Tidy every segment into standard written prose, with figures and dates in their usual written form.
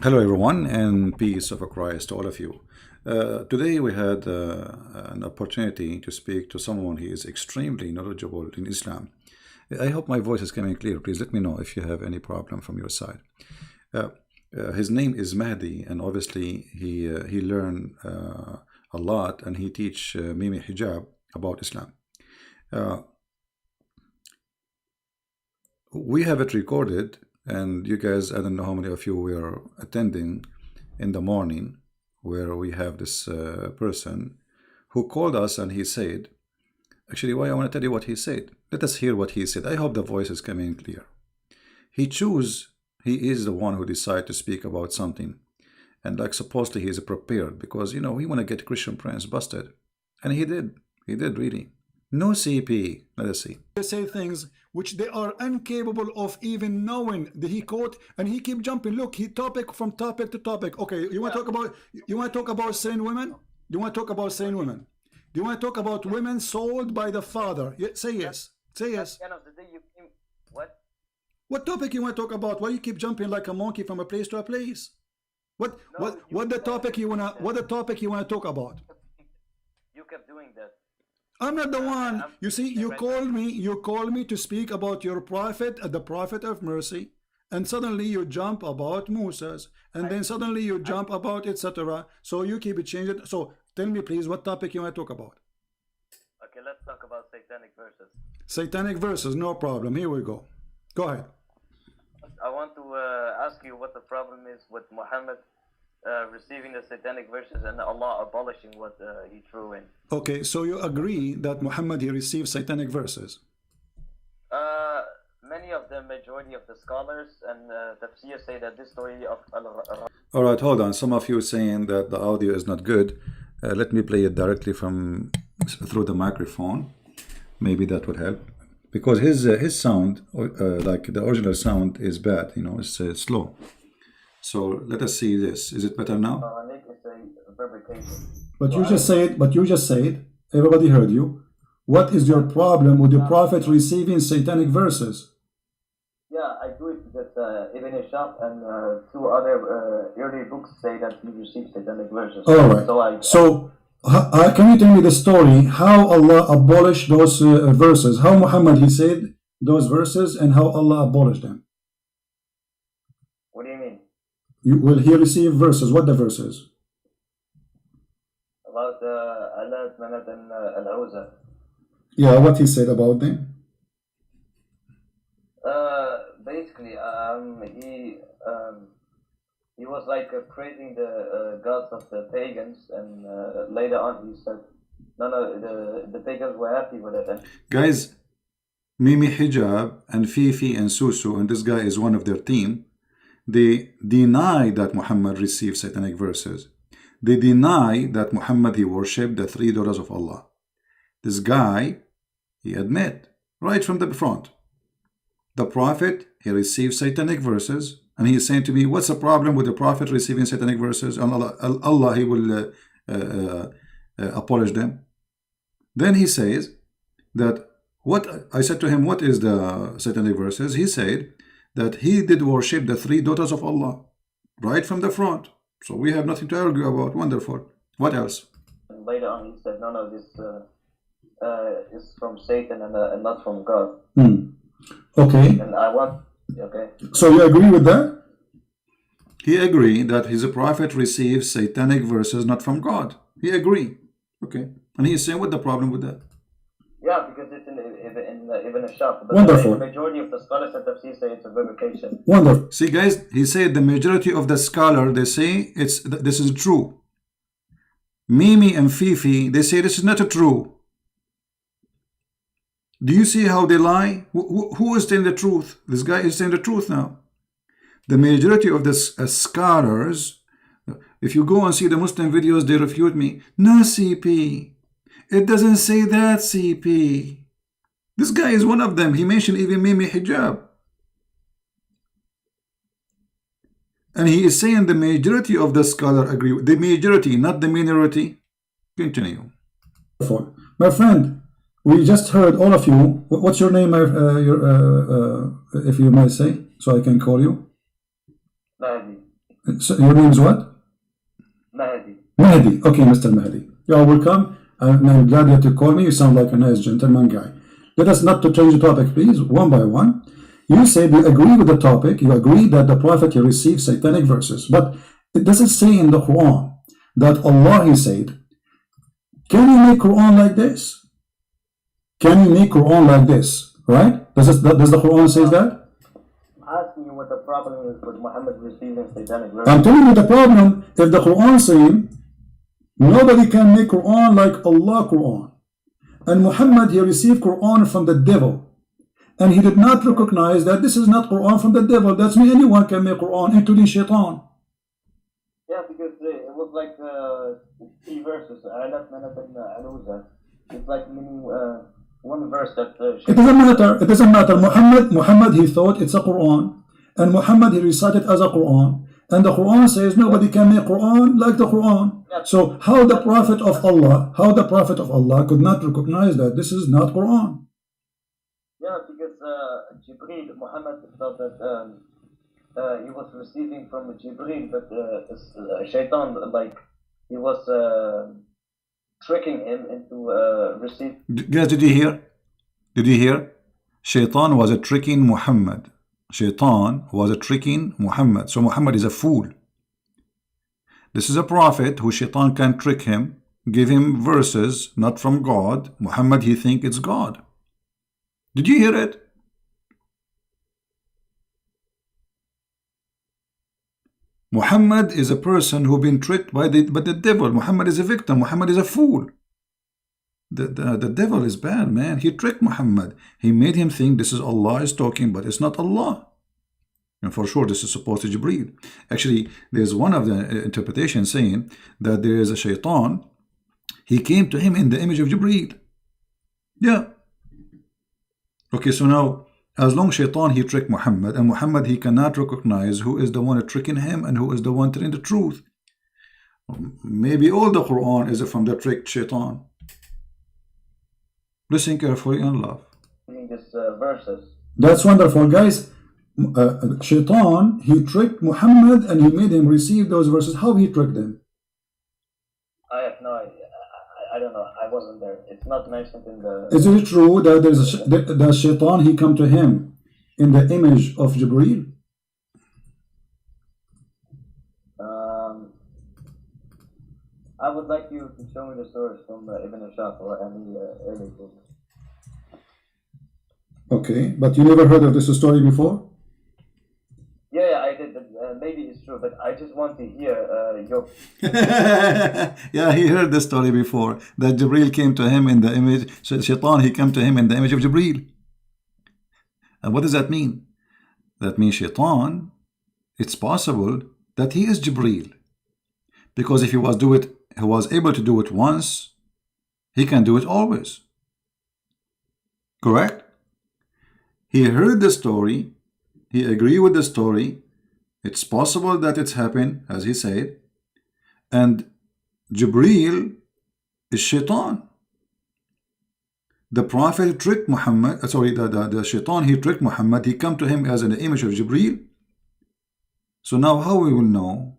Hello, everyone, and peace of Christ to all of you. Today, we had an opportunity to speak to someone who is extremely knowledgeable in Islam. I hope my voice is coming clear. Please let me know if you have any problem from your side. Uh, his name is Mahdi, and obviously, he learned a lot, and he teach Mimi Hijab about Islam. Uh, we have it recorded, and you guys, I don't know how many of you were attending in the morning, where we have this person who called us, and he said, actually, why I want to tell you what he said. Let us hear what he said. I hope the voice is coming clear. He is the one who decided to speak about something, and like supposedly he is prepared because he want to get Christian Prince busted, and he did really. No CP. Let us see. They say things which they are incapable of even knowing. He quote and he keep jumping. Look, he topic from topic to topic. Okay, you want to talk about selling women? You want to talk about selling women? Do you want to talk about women sold by the father? Say yes. Say yes. At the end of the day, you came. What? What topic you want to talk about? Why you keep jumping like a monkey from a place to a place? What No, what the topic you wanna talk about? You kept doing that. I'm not the one. I'm You see, right now. you called me to speak about your prophet, the prophet of mercy, and suddenly you jump about Moses, and then suddenly you jump about etc. So you keep it changing. So tell me, please, what topic you want to talk about? Okay, let's talk about satanic verses. Satanic verses, no problem. Here we go. Go ahead. I want to ask you what the problem is with Muhammad receiving the satanic verses and Allah abolishing what he threw in. Okay, so you agree that Muhammad he received satanic verses? Many of the majority of the scholars and tafsir say that this story of All right, hold on. Some of you saying that the audio is not good. Let me play it directly from through the microphone. Maybe that would help because his sound, like the original sound, is bad. It's slow. So let us see this. Is it better now? Nick is a fabrication. But you just said, everybody heard you. What is your problem with the prophet receiving satanic verses? Yeah, I do it because Ibn Ishaq and two other early books say that he received satanic verses. All right. So can you tell me the story how Allah abolished those verses? How Muhammad he said those verses and how Allah abolished them? What do you mean? Will he receive verses? What the verses? About Allah, Manat, and Al-Awza. Yeah, what he said about them? Basically, he was like praising the gods of the pagans, and later on he said, no, the pagans were happy with it. And Guys, Mimi Hijab and Fifi and Susu, and this guy is one of their team, they deny that Muhammad received satanic verses. They deny that Muhammad he worshipped the three daughters of Allah. This guy, he admit right from the front, the prophet he received satanic verses, and he is saying to me, what's the problem with the prophet receiving satanic verses? And Allah he will abolish them. Then he says that what I said to him, what is the satanic verses? He said that he did worship the three daughters of Allah right from the front. So we have nothing to argue about. Wonderful. What else? later on he said, no, this is from Satan and not from God. Okay. And I want, okay. So you agree with that? He agreed that his prophet receives satanic verses not from God. He agreed. Okay. And he is saying, what the problem with that? Yeah, because it's in Ibn Ishaq. But Wonderful. the majority of the scholars at Tafsir say it's a fabrication. Wonderful. See, guys, he said the majority of the scholar, they say this is true. Mimi and Fifi, they say this is not true. Do you see how they lie? Who is telling the truth? This guy is telling the truth now. The majority of the scholars, if you go and see the Muslim videos, they refute me. No, CP. It doesn't say that, CP. This guy is one of them. He mentioned even Mimi Hijab. And he is saying the majority of the scholar agree with the majority, not the minority. Continue. My friend, we just heard all of you. What's your name, if you might say, so I can call you? Mahdi. So your name is what? Mahdi. Mahdi. Okay, Mr. Mahdi. You are welcome. I'm glad that you called me. You sound like a nice gentleman guy. Let us not to change the topic, please, one by one. You said you agree with the topic. You agree that the Prophet he received satanic verses. But it doesn't say in the Quran that Allah, he said, can you make Quran like this? Can you make Quran like this? Right? Does the Quran say that? I'm asking you what the problem is with Muhammad receiving satanic verses. I'm telling you the problem. If the Quran saying nobody can make Quran like Allah Quran, and Muhammad he received Quran from the devil, and he did not recognize that this is not Quran from the devil. That's me. Anyone can make Quran, including Shaitan. Yeah, because it was like 3 verses. It's like meaning one verse that. It doesn't matter. It doesn't matter. Muhammad he thought it's a Quran, and Muhammad he recited as a Quran, and the Quran says nobody can make Quran like the Quran. So how the Prophet of Allah could not recognize that this is not Quran? Yeah, because Jibreel, Muhammad thought that he was receiving from Jibreel, but Shaitan, like, he was tricking him into receiving. Guys, did you hear? Did you hear? Shaitan was a tricking Muhammad. Shaitan was a tricking Muhammad. So Muhammad is a fool. This is a prophet who Shaitan can trick him, give him verses not from God. Muhammad, he think it's God. Did you hear it? Muhammad is a person who been tricked by the devil. Muhammad is a victim. Muhammad is a fool. The devil is bad, man. He tricked Muhammad. He made him think this is Allah is talking, but it's not Allah. And for sure, this is supposed to Jibreel. Actually, there's one of the interpretations saying that there is a Shaitan. He came to him in the image of Jibreel. Yeah. Okay, so now, as long as Shaitan, he tricked Muhammad, and Muhammad, he cannot recognize who is the one tricking him and who is the one telling the truth. Maybe all the Quran is from the tricked Shaitan. Listen carefully and love. This verses. That's wonderful, guys. Shaitan, he tricked Muhammad and he made him receive those verses. How he tricked them? I have no idea. I don't know. I wasn't there. It's not mentioned in the. Is it true that that Shaitan he come to him in the image of Jibreel? I would like you to show me the source from Ibn Ashaq or any early book. Okay, but you never heard of this story before? Yeah, I did. Maybe it's true, but I just want to hear your. Yeah, he heard this story before, that Jibreel came to him in the image. Shaitan, he came to him in the image of Jibreel. And what does that mean? That means Shaitan, it's possible that he is Jibreel, because if he was able to do it once, he can do it always. Correct? He heard the story. He agreed with the story. It's possible that it's happened, as he said. And Jibreel is Shaitan. The Prophet tricked Muhammad. The Shaitan, he tricked Muhammad. He come to him as an image of Jibreel. So now how we will know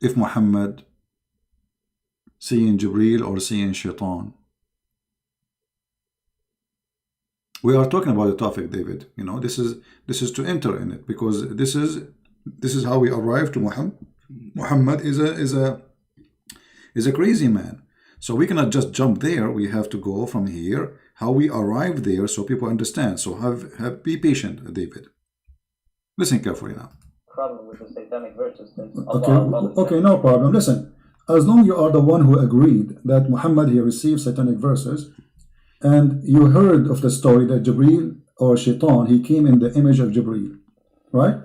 if Muhammad seeing Jibreel or seeing Shaitan? We are talking about the topic, David. You know, this is to enter in it, because this is how we arrive to Muhammad. Muhammad is a crazy man. So we cannot just jump there. We have to go from here, how we arrive there, so people understand. So be patient, David. Listen carefully now. Problem with the satanic verses. Okay, no problem. Listen, as long you are the one who agreed that Muhammad he received satanic verses, and you heard of the story that Jibreel or Shaitan, he came in the image of Jibreel, right?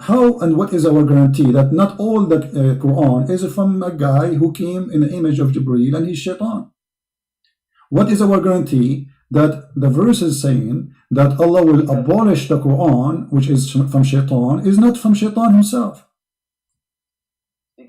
How and what is our guarantee that not all the Quran is from a guy who came in the image of Jibreel and he's Shaitan? What is our guarantee that the verse is saying that Allah will abolish the Quran, which is from Shaitan, is not from Shaitan himself?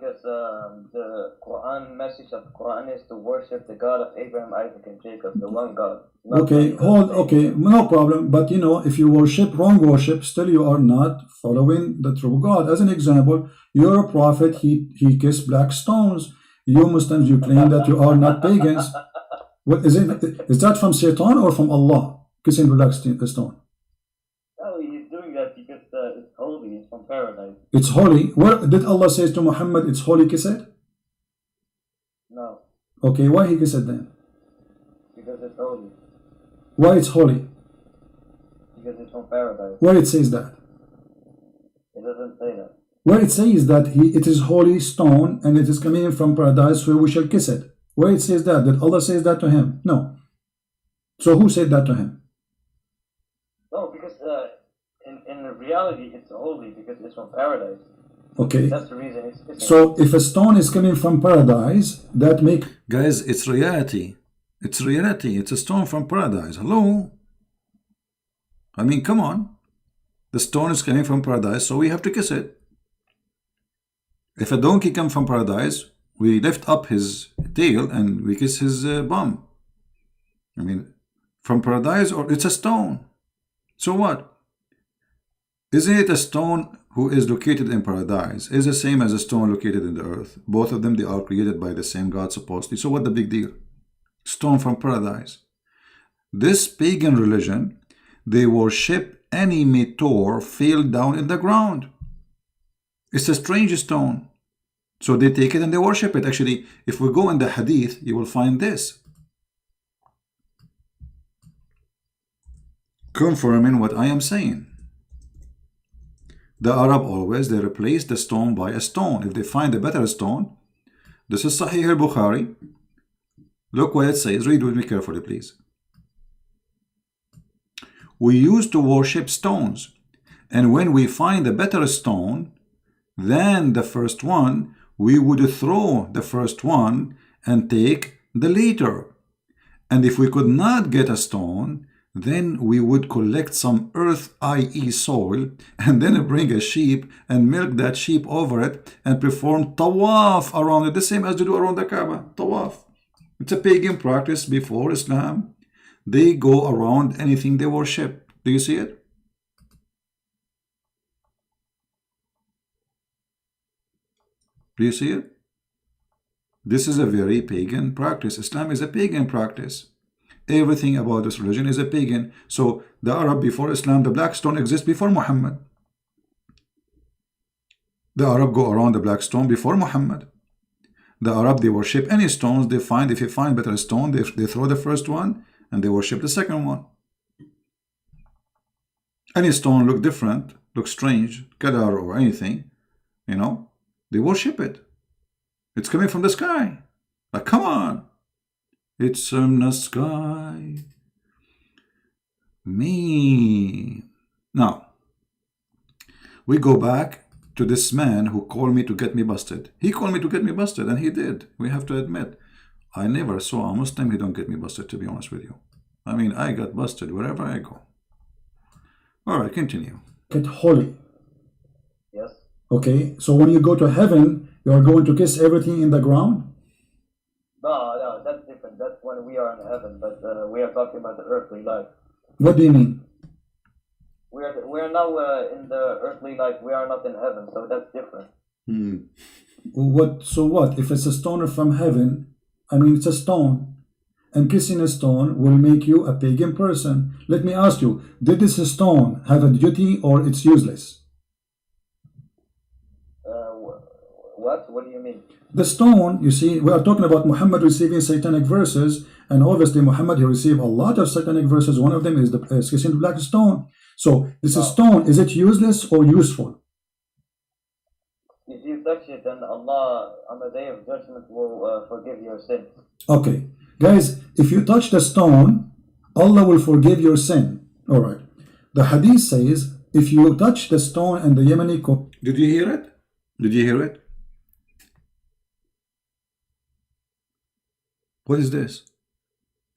because the Quran message of the Quran is to worship the God of Abraham, Isaac, and Jacob, the one God. not Okay, many gods. okay, no problem. But you know, if you worship wrong worship, still you are not following the true God. As an example, you're a prophet, he kissed black stones. You Muslims, you claim that you are not pagans. What is it? Is that from Satan or from Allah? Kissing black stone. No, he's doing that because it's holy, it's from paradise. It's holy. What did Allah say to Muhammad? It's holy, kiss it? No, Okay, why he kiss it then? because it's holy, Why it's holy? because it's from paradise. Where it says that? It doesn't say that. Where it says that it is holy stone and it is coming from paradise, so we shall kiss it. Where it says that? Did Allah says that to him? No. So who said that to him? No, because in reality it's holy because it's from paradise. Okay. That's the reason it's kissing. So if a stone is coming from paradise, that make Guys, it's reality. It's reality. It's a stone from paradise. Hello? I mean, come on. The stone is coming from paradise, so we have to kiss it. If a donkey comes from paradise, we lift up his tail and we kiss his bum. I mean, from paradise, or it's a stone. So what? Isn't it a stone who is located in paradise is the same as a stone located in the earth? Both of them, they are created by the same God supposedly. So what the big deal? Stone from paradise. This pagan religion, they worship any meteor fell down in the ground. It's a strange stone. So they take it and they worship it. Actually, if we go in the hadith, you will find this. Confirming what I am saying. The Arab always, they replace the stone by a stone. If they find a better stone, this is Sahih al-Bukhari. Look what it says. Read with me carefully, please. We used to worship stones, and when we find a better stone than the first one, we would throw the first one and take the later. And if we could not get a stone, then we would collect some earth, i.e. soil, and then bring a sheep and milk that sheep over it and perform tawaf around it, the same as they do around the Kaaba, tawaf. It's a pagan practice before Islam. They go around anything they worship. Do you see it? Do you see it? This is a very pagan practice. Islam is a pagan practice. Everything about this religion is a pagan. So the Arab before Islam, the black stone exists before Muhammad. The Arab go around the black stone before Muhammad. The Arab, they worship any stones they find. If they find better stone, they throw the first one and they worship the second one. Any stone look different, look strange, Kadar or anything, you know, they worship it. It's coming from the sky. Like, come on. It's from the sky. Me. Now, we go back to this man who called me to get me busted. He called me to get me busted, and he did. We have to admit. I never saw a Muslim who don't get me busted, to be honest with you. I mean, I got busted wherever I go. All right, continue. it holy. Yes. Okay, so when you go to heaven, you are going to kiss everything in the ground? No, that's different. That's when we are in heaven, but we are talking about the earthly life. What do you mean? We're now in the earthly life. We are not in heaven, so that's different. What? So what? If it's a stone from heaven, I mean it's a stone, and kissing a stone will make you a pagan person. Let me ask you, did this stone have a duty or it's useless? What? What do you mean? The stone, you see, we are talking about Muhammad receiving satanic verses, and obviously Muhammad, he received a lot of satanic verses. One of them is the kissing the black stone. So this stone, is it useless or useful? If you touch it, then Allah on the day of judgment will forgive your sins. Okay, guys, if you touch the stone, Allah will forgive your sin. All right. The hadith says, if you touch the stone and the Yemeni Did you hear it? Did you hear it? What is this?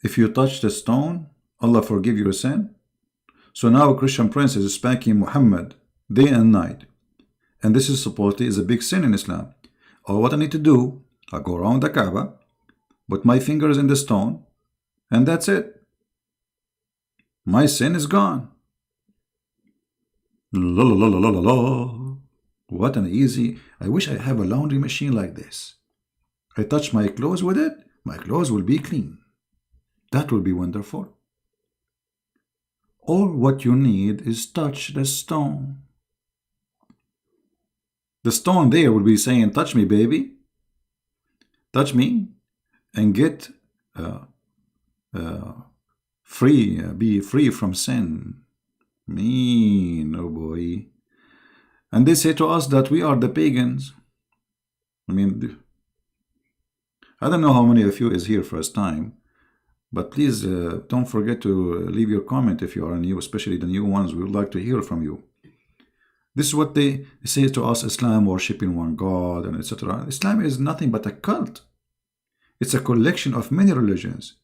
If you touch the stone, Allah forgive your sin? So now a Christian prince is spanking Muhammad day and night. And this is supposedly is a big sin in Islam. All what I need to do, I go around the Kaaba, put my fingers in the stone, and that's it. My sin is gone. La la la la la la. What an easy. I wish I have a laundry machine like this. I touch my clothes with it, my clothes will be clean. That will be wonderful. All what you need is touch the stone. The stone there will be saying, touch me, baby. Touch me and get free, be free from sin. Mean, oh boy. And they say to us that we are the pagans. I mean, I don't know how many of you is here first time, but please don't forget to leave your comment if you are new, especially the new ones. We would like to hear from you. This is what they say to us: Islam, worshiping one God, and etc. Islam is nothing but a cult. It's a collection of many religions.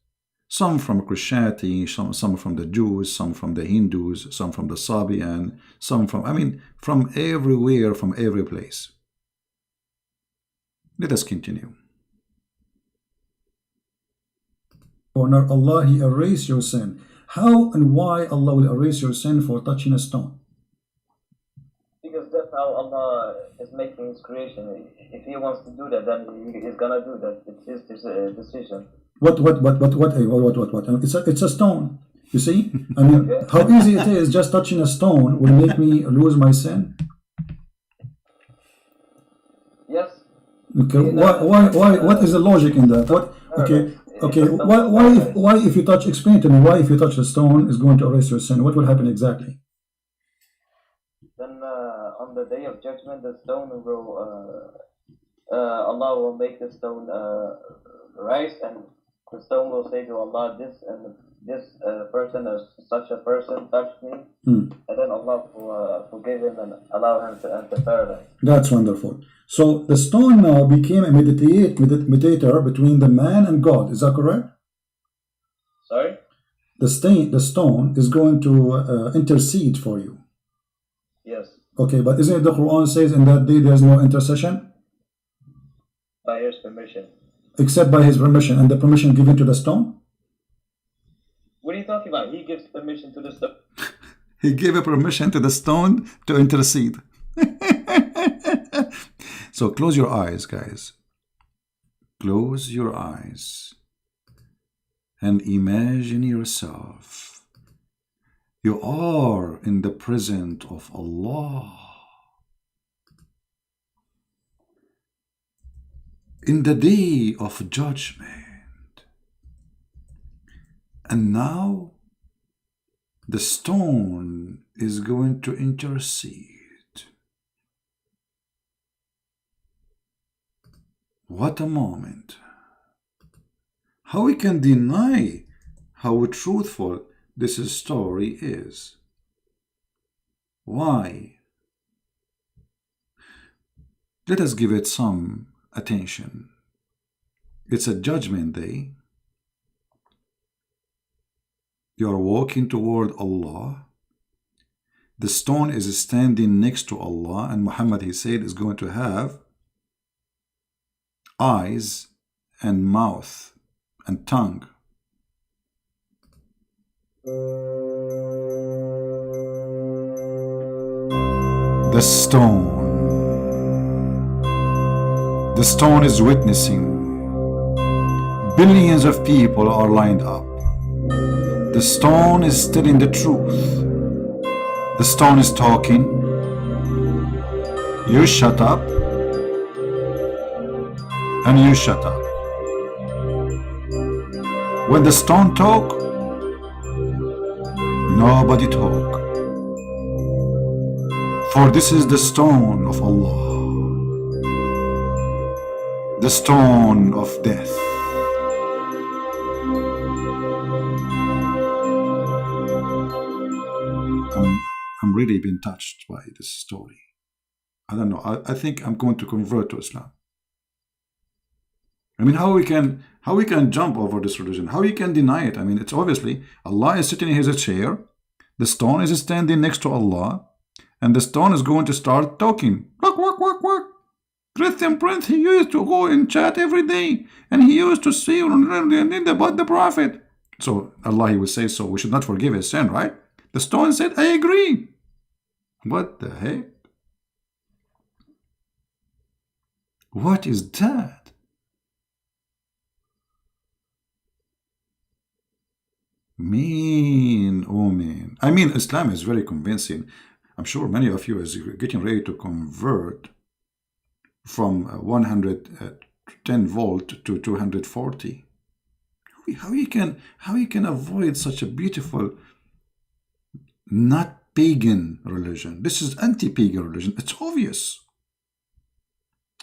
Some from Christianity, some from the Jews, some from the Hindus, some from the Sabian, some from, I mean, from everywhere, from every place. Let us continue. Honor Allah, He erase your sin. How and why Allah will erase your sin for touching a stone? Because that's how Allah is making His creation. If He wants to do that, then He's gonna do that. It's His decision. What? It's a stone. You see? I mean, how easy it is, just touching a stone will make me lose my sin? Yes. Okay, why, what is the logic in that? What, okay, why if you touch, explain to me, why if you touch the stone is going to erase your sin? What will happen exactly? Then on the day of judgment, the stone will, Allah will make the stone rise, and the stone will say to Allah, this person or such a person touched me, and then Allah will forgive him and allow him to enter paradise. That's wonderful. So the stone now became a mediator between the man and God. Is that correct? Sorry? The stone is going to intercede for you. Yes. Okay, but isn't it the Quran says in that day there's no intercession? By His permission. Except by His permission, and the permission given to the stone? What are you talking about? He gives permission to the stone. He gave a permission to the stone to intercede. So close your eyes, guys. Close your eyes and imagine yourself. You are in the presence of Allah. In the day of judgment. And now the stone is going to intercede. What a moment. How we can deny how truthful this story is? Why? Let us give it some attention. It's a judgment day. You are walking toward Allah. The stone is standing next to Allah, and Muhammad, he said, is going to have eyes and mouth and tongue. The stone is witnessing. Billions of people are lined up. The stone is telling the truth. The stone is talking. You shut up. And you shut up. When the stone talk, nobody talk. For this is the stone of Allah, the stone of death. I'm really been touched by this story. I don't know. I think I'm going to convert to Islam. I mean, how we can jump over this religion? How you can deny it? I mean, it's obviously Allah is sitting in His chair, the stone is standing next to Allah, and the stone is going to start talking. Quack, quack, quack, quack. Muslim prince, he used to go and chat every day, and he used to see about the Prophet. So Allah, he will say, so we should not forgive his sin, right? The stone said, I agree. What the heck? What is that? Mean, oh man. I mean, Islam is very convincing. I'm sure many of you is getting ready to convert from 110 volt to 240. How you can avoid such a beautiful, not pagan religion? This is anti-pagan religion. It's obvious.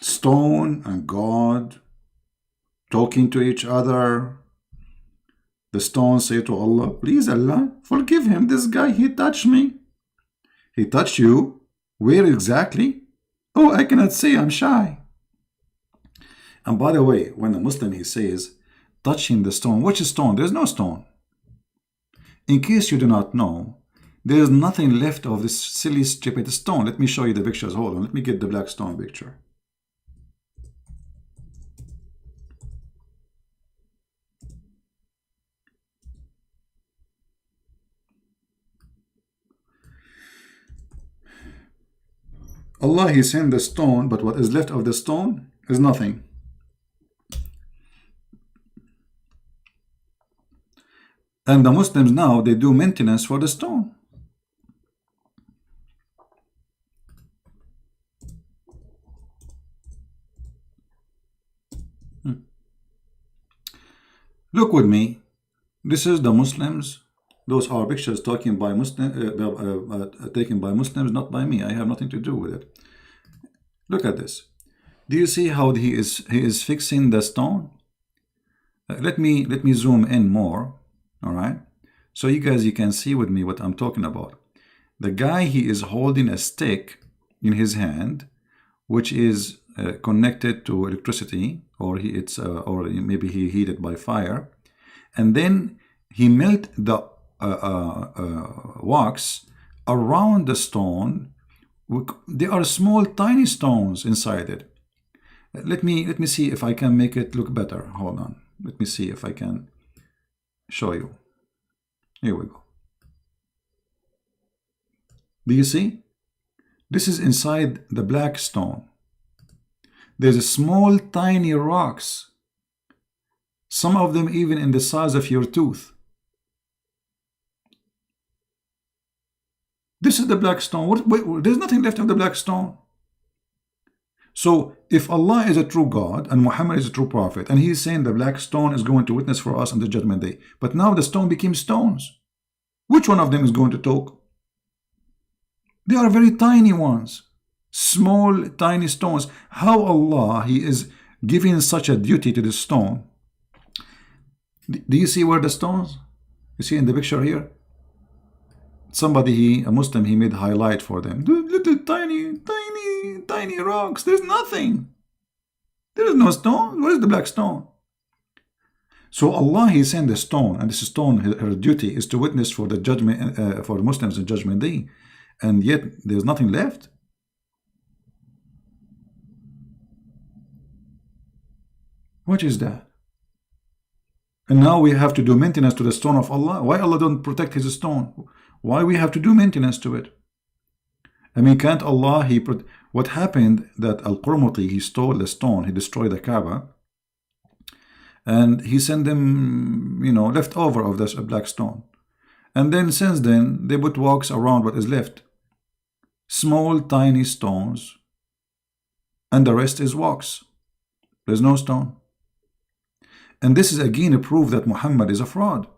Stone and God talking to each other. The stone say to Allah, please Allah, forgive him. This guy, he touched me. He touched you? Where exactly? Oh, I cannot say, I'm shy. And by the way, when a Muslim, he says, touching the stone, which stone? There's no stone. In case you do not know, there is nothing left of this silly, stupid stone. Let me show you the pictures. Hold on, let me get the black stone picture. Allah, he sent the stone, but what is left of the stone is nothing. And the Muslims now, they do maintenance for the stone. Look with me. This is the Muslims. Those are pictures taken by Muslims, not by me. I have nothing to do with it. Look at this. Do you see how he is fixing the stone? Let me zoom in more. All right. So you guys, you can see with me what I'm talking about. The guy, he is holding a stick in his hand, which is connected to electricity, or maybe he heated by fire, and then he melt the wax around the stone. There are small, tiny stones inside it. Let me see if I can make it look better. Hold on. Let me see if I can show you. Here we go. Do you see? This is inside the black stone. There's a small, tiny rocks. Some of them even in the size of your tooth. This is the black stone. There's nothing left of the black stone. So if Allah is a true God and Muhammad is a true prophet, and he's saying the black stone is going to witness for us on the judgment day, but now the stone became stones, which one of them is going to talk? They are very tiny ones, small, tiny stones. How Allah, he is giving such a duty to the stone? Do you see where the stones? You see in the picture here? Somebody, a Muslim, he made highlight for them. The little tiny rocks. There's nothing. There is no stone. Where is the black stone? So Allah, he sent the stone, and this stone, her duty is to witness for the judgment, for the Muslims in Judgment Day, and yet there's nothing left. What is that? And now we have to do maintenance to the stone of Allah. Why Allah don't protect his stone? Why we have to do maintenance to it? I mean, can't Allah, what happened that Al-Qurmuti, he stole the stone, he destroyed the Kaaba, and he sent them, leftover of this black stone. And then since then, they put wax around what is left. Small, tiny stones, and the rest is wax. There's no stone. And this is again a proof that Muhammad is a fraud.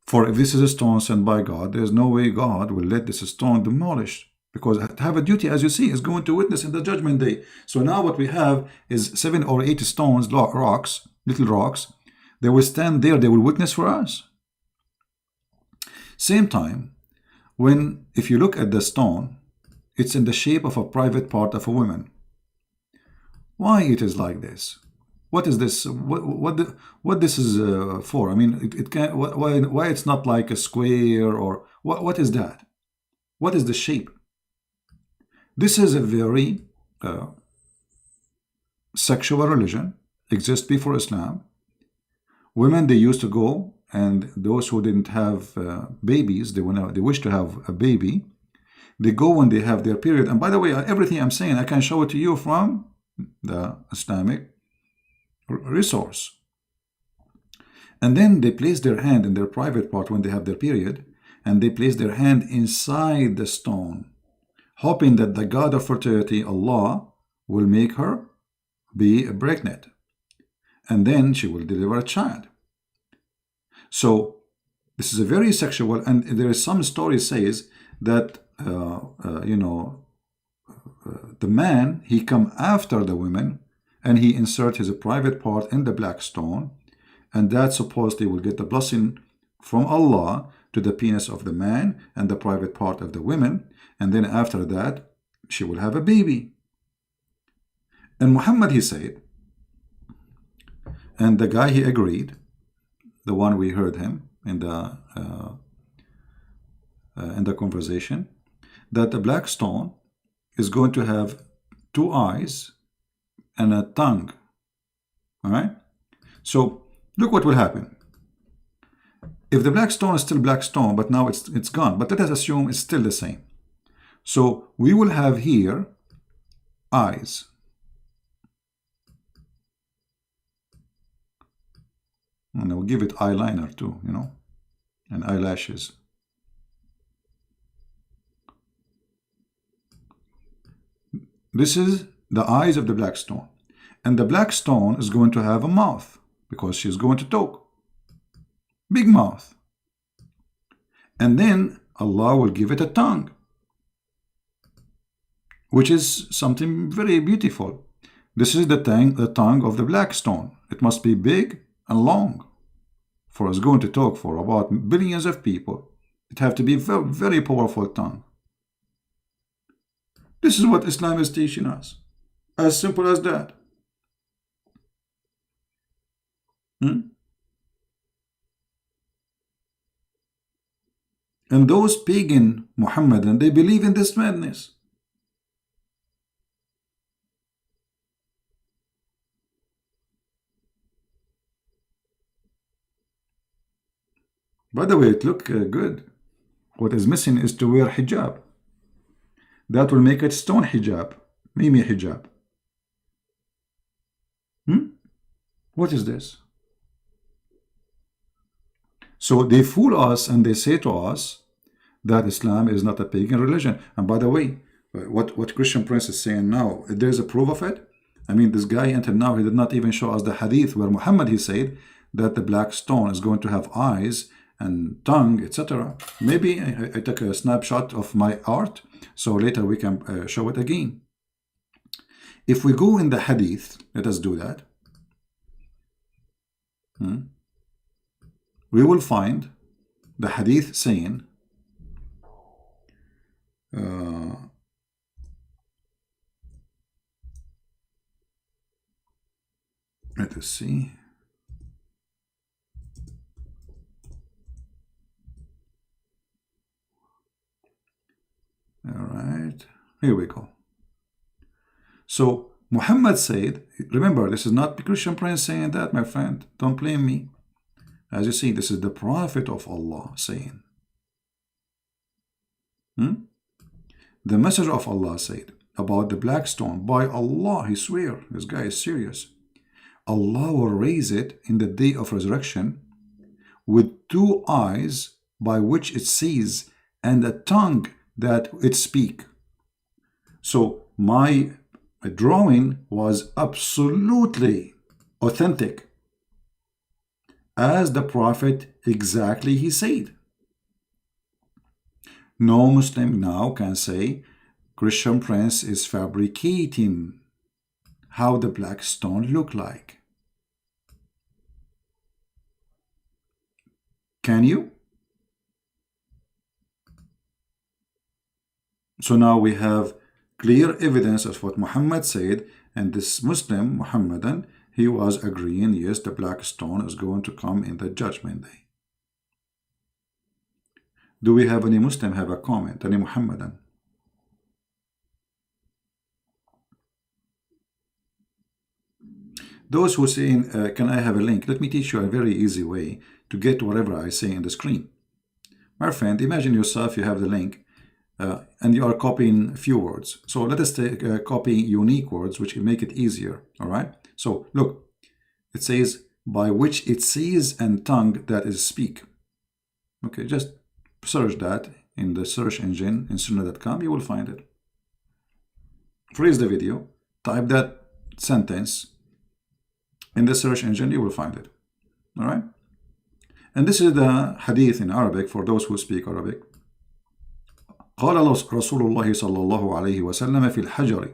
For if this is a stone sent by God, there is no way God will let this stone demolished, because have a duty, as you see, is going to witness in the judgment day. So now what we have is 7 or 8 stones, rocks, little rocks. They will stand there, they will witness for us. Same time, if you look at the stone, it's in the shape of a private part of a woman. Why it is like this? What is this? What this is for? I mean, it can. Why it's not like a square, or what is that? What is the shape? This is a very sexual religion exists before Islam. Women, they used to go, and those who didn't have babies, they wish to have a baby, they go when they have their period. And by the way, everything I'm saying, I can show it to you from the Islamic resource. And then they place their hand in their private part when they have their period, and they place their hand inside the stone, hoping that the God of fertility, Allah, will make her be pregnant, and then she will deliver a child. So this is a very sexual, and there is some story says that the man, he come after the women, and he insert his private part in the black stone, and that supposedly will get the blessing from Allah to the penis of the man and the private part of the women, and then after that she will have a baby. And Muhammad, he said, and the guy, he agreed, the one we heard him in the conversation, that the black stone is going to have 2 eyes and a tongue. All right? So look what will happen. If the black stone is still black stone, but now it's gone, but let us assume it's still the same. So we will have here eyes. And I will give it eyeliner too, and eyelashes. This is the eyes of the black stone. And the black stone is going to have a mouth, because she's going to talk. Big mouth. And then Allah will give it a tongue, which is something very beautiful. This is the tongue of the black stone. It must be big and long, for it's going to talk for about billions of people. It have to be very, very powerful tongue. This is what Islam is teaching us. As simple as that. And those pagan Muhammadan, they believe in this madness. By the way, it look good. What is missing is to wear hijab. That will make it stone hijab, Mimi hijab. What is this? So they fool us, and they say to us that Islam is not a pagan religion. And by the way, what Christian Prince is saying now, there's a proof of it. I mean, this guy until now, he did not even show us the hadith where Muhammad, he said that the black stone is going to have eyes and tongue, etc. Maybe I took a snapshot of my art, so later we can show it again. If we go in the hadith, let us do that. We will find the hadith saying, let us see. All right, here we go. So Muhammad said, remember, this is not Christian Prince saying that, my friend. Don't blame me. As you see, this is the Prophet of Allah saying. The Messenger of Allah said about the black stone, by Allah, he swear, this guy is serious. Allah will raise it in the day of resurrection with 2 eyes by which it sees and a tongue that it speak. So my drawing was absolutely authentic, as the Prophet exactly he said. No Muslim now can say Christian Prince is fabricating how the black stone look like. Can you? So now we have clear evidence of what Muhammad said, and this Muslim, Muhammadan, he was agreeing, yes, the black stone is going to come in the judgment day. Do we have any Muslim have a comment, any Muhammadan? Those who say, can I have a link? Let me teach you a very easy way to get whatever I say in the screen. My friend, imagine yourself, you have the link, and you are copying a few words. So let us copy unique words, which will make it easier, all right? So look, it says, by which it sees and tongue that is speak. Okay, just search that in the search engine in sunnah.com, you will find it. Freeze the video, type that sentence in the search engine, you will find it, all right? And this is the hadith in Arabic for those who speak Arabic. قال رسول الله صلى الله عليه وسلم في الحجر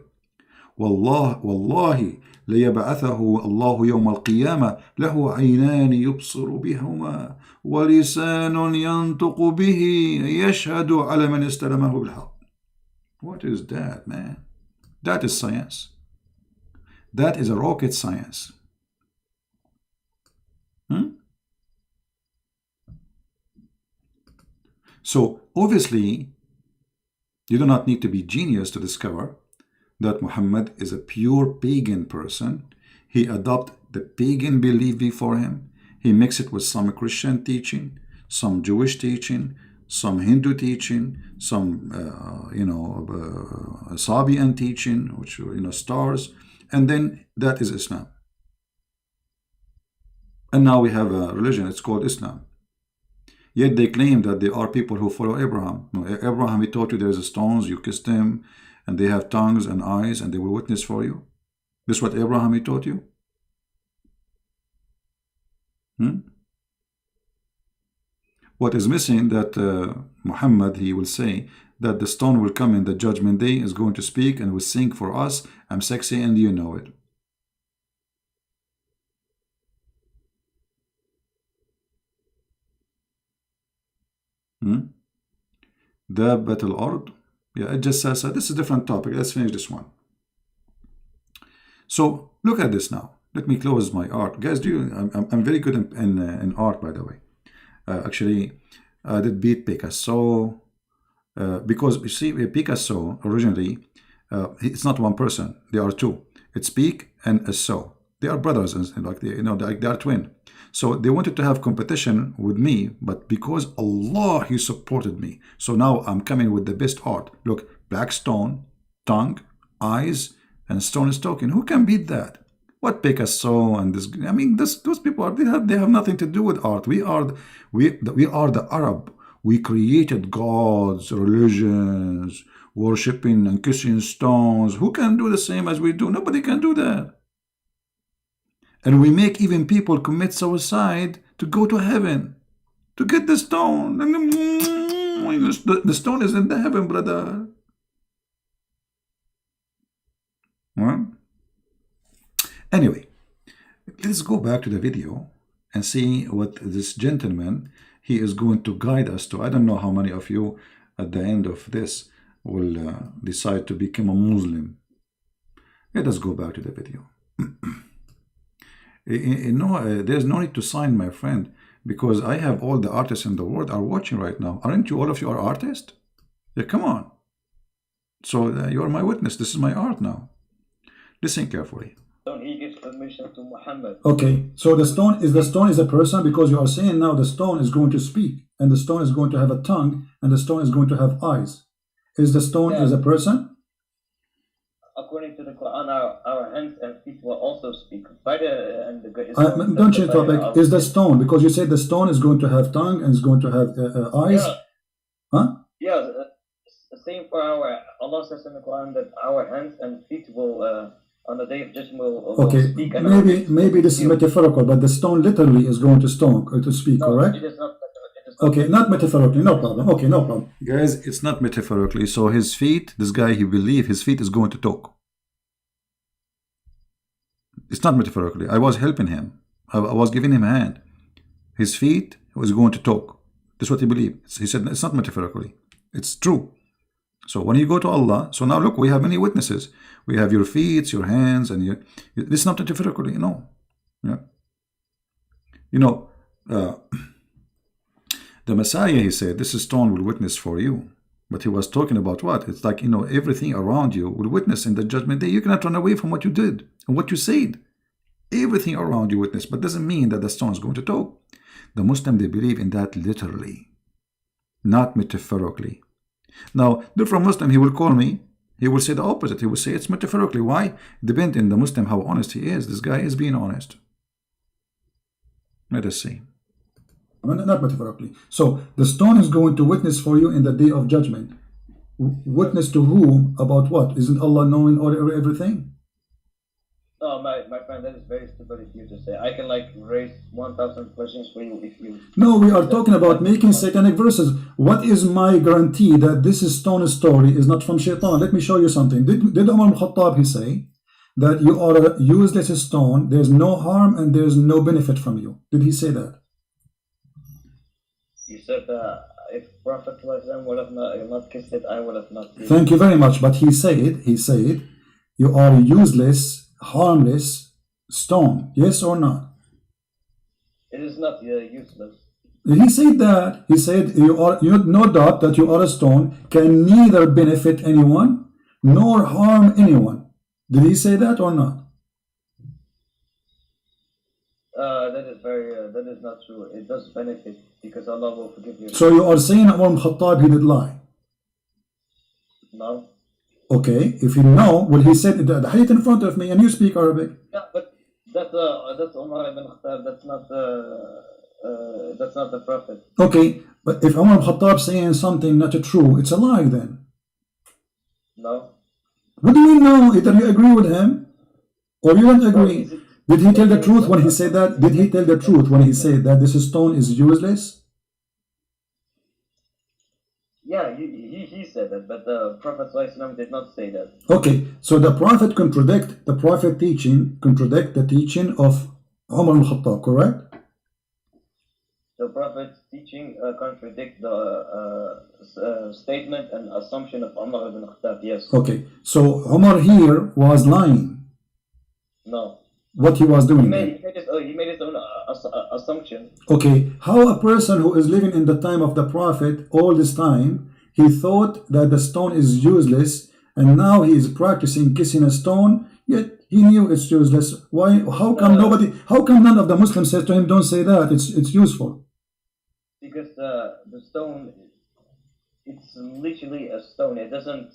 والله ليبعثه الله يوم القيامة له عينان يبصر بهما ولسان ينطق به يشهد على من استلمه بالحق. What is that, man? That is science. That is a rocket science. So obviously, you do not need to be genius to discover that Muhammad is a pure pagan person. He adopted the pagan belief before him. He mixed it with some Christian teaching, some Jewish teaching, some Hindu teaching, some Sabian teaching, which stars, and then that is Islam. And now we have a religion, it's called Islam. Yet they claim that they are people who follow Abraham. No, Abraham, he taught you there's stones, you kiss them, and they have tongues and eyes, and they will witness for you. This is what Abraham, he taught you? What is missing that Muhammad, he will say that the stone will come in the judgment day, is going to speak and will sing for us, I'm sexy and you know it. دابة الأرض. Yeah, it just says this is a different topic. Let's finish this one. So look at this now. Let me close my art, guys. I'm very good in art, by the way. Actually, I did beat Picasso because you see, Picasso originally, it's not one person. There are two. It's Pic and Asso. They are brothers, and like they are twin. So they wanted to have competition with me, but because Allah, He supported me. So now I'm coming with the best art. Look, black stone, tongue, eyes, and stone is talking. Who can beat that? What Picasso and this? I mean, those people are, they have nothing to do with art. We are the Arab. We created gods, religions, worshipping and kissing stones. Who can do the same as we do? Nobody can do that. And we make even people commit suicide to go to heaven, to get the stone. The stone is in the heaven, brother. Well, anyway, let's go back to the video and see what this gentleman, he is going to guide us to. I don't know how many of you at the end of this will decide to become a Muslim. Let us go back to the video. There's no need to sign, my friend, because I have all the artists in the world are watching right now. Aren't you, all of you are artists? Yeah, come on. So you are my witness. This is my art now. Listen carefully. He gives permission to Muhammad. Okay, so the stone is a person, because you are saying now the stone is going to speak, and the stone is going to have a tongue, and the stone is going to have eyes. Is the stone is a person? According to the Quran, our hands and feet will also speak. Don't change topic. Is the stone, because you said the stone is going to have tongue and is going to have eyes? Yeah. Huh? Yeah, same for Allah says in the Quran that our hands and feet will, on the day of judgment, will speak. And maybe this is metaphorical, but the stone literally is going to speak, no, correct? It is not. Okay, not metaphorically, no problem. Okay, no problem. Guys, it's not metaphorically. So his feet, this guy, he believes his feet is going to talk. It's not metaphorically. I was helping him. I was giving him a hand. His feet was going to talk. That's what he believed. He said it's not metaphorically. It's true. So when you go to Allah, so now look, we have many witnesses. We have your feet, your hands, and this is not metaphorically, no. Yeah. The Messiah, he said, this stone will witness for you. But he was talking about what? It's like, everything around you will witness in the judgment day. You cannot run away from what you did and what you said. Everything around you witness, but doesn't mean that the stone is going to talk. The Muslim, they believe in that literally, not metaphorically. Now, different Muslim, he will call me, he will say the opposite. He will say it's metaphorically. Why? Depending on the Muslim, how honest he is. This guy is being honest. Let us see. Not metaphorically. So the stone is going to witness for you in the day of judgment. Witness to whom? About what? Isn't Allah knowing everything? No, my friend, that is very stupid of you to say. I can like raise 1,000 questions for you if you. No, we are talking about making satanic verses. What is my guarantee that this stone story is not from Shaitan? Let me show you something. Did Umar al-Khattab, he say that you are a useless stone, there's no harm and there's no benefit from you? Did he say that? You said if Prophet would have not kissed it, I would have not. Thank you very much. But he said, you are a useless, harmless stone. Yes or not? It is not useless. He said that. He said you no doubt that you are a stone, can neither benefit anyone nor harm anyone. Did he say that or not? That is not true. It does benefit because Allah will forgive you. So you are saying Umar al-Khattab, he did lie? No. Okay, if you know, well, he said the hadith in front of me and you speak Arabic. Yeah, but that's Umar ibn Khattab. That's not the Prophet. Okay, but if Umar al-Khattab saying something not true, it's a lie then. No. What do you know? Either you agree with him or you don't agree. Did he tell the truth when he said that? Did he tell the truth when he said that this stone is useless? Yeah, he said that, but the Prophet ﷺ did not say that. Okay, so the Prophet contradict the teaching of Umar al-Khattab, correct? The Prophet's teaching contradict the statement and assumption of Umar ibn Khattab, yes. Okay, so Umar here was lying. No. What he was doing? He made his own assumption. Okay, how a person who is living in the time of the Prophet all this time, he thought that the stone is useless, and now he is practicing kissing a stone, yet he knew it's useless. Why? How come none of the Muslims said to him, don't say that, it's useful? Because the stone, it's literally a stone. It doesn't,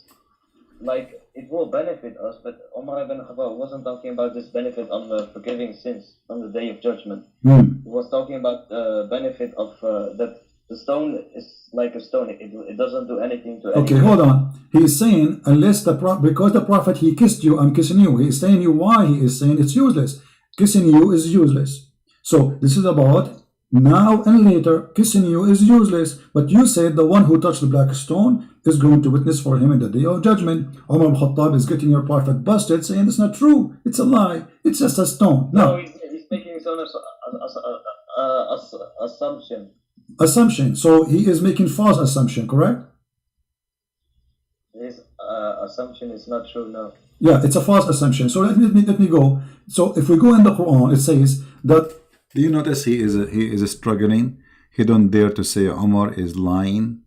like, it will benefit us, but Umar ibn Khattab wasn't talking about this benefit on the forgiving sins on the day of judgment. He was talking about the benefit of that the stone is like a stone. It doesn't do anything to anyone. Okay, hold on. He is saying, because the Prophet, he kissed you, I'm kissing you. He is saying you why he is saying it's useless. Kissing you is useless. So this is about now and later, kissing you is useless. But you said the one who touched the black stone is going to witness for him in the day of judgment. Umar al-Khattab is getting your Prophet busted, saying it's not true. It's a lie. It's just a stone. No, he's making his own assumption. Assumption. So he is making false assumption, correct? His assumption is not true, no. Yeah, it's a false assumption. So let me go. So if we go in the Quran, it says that. Do you notice he is struggling? He don't dare to say Umar is lying.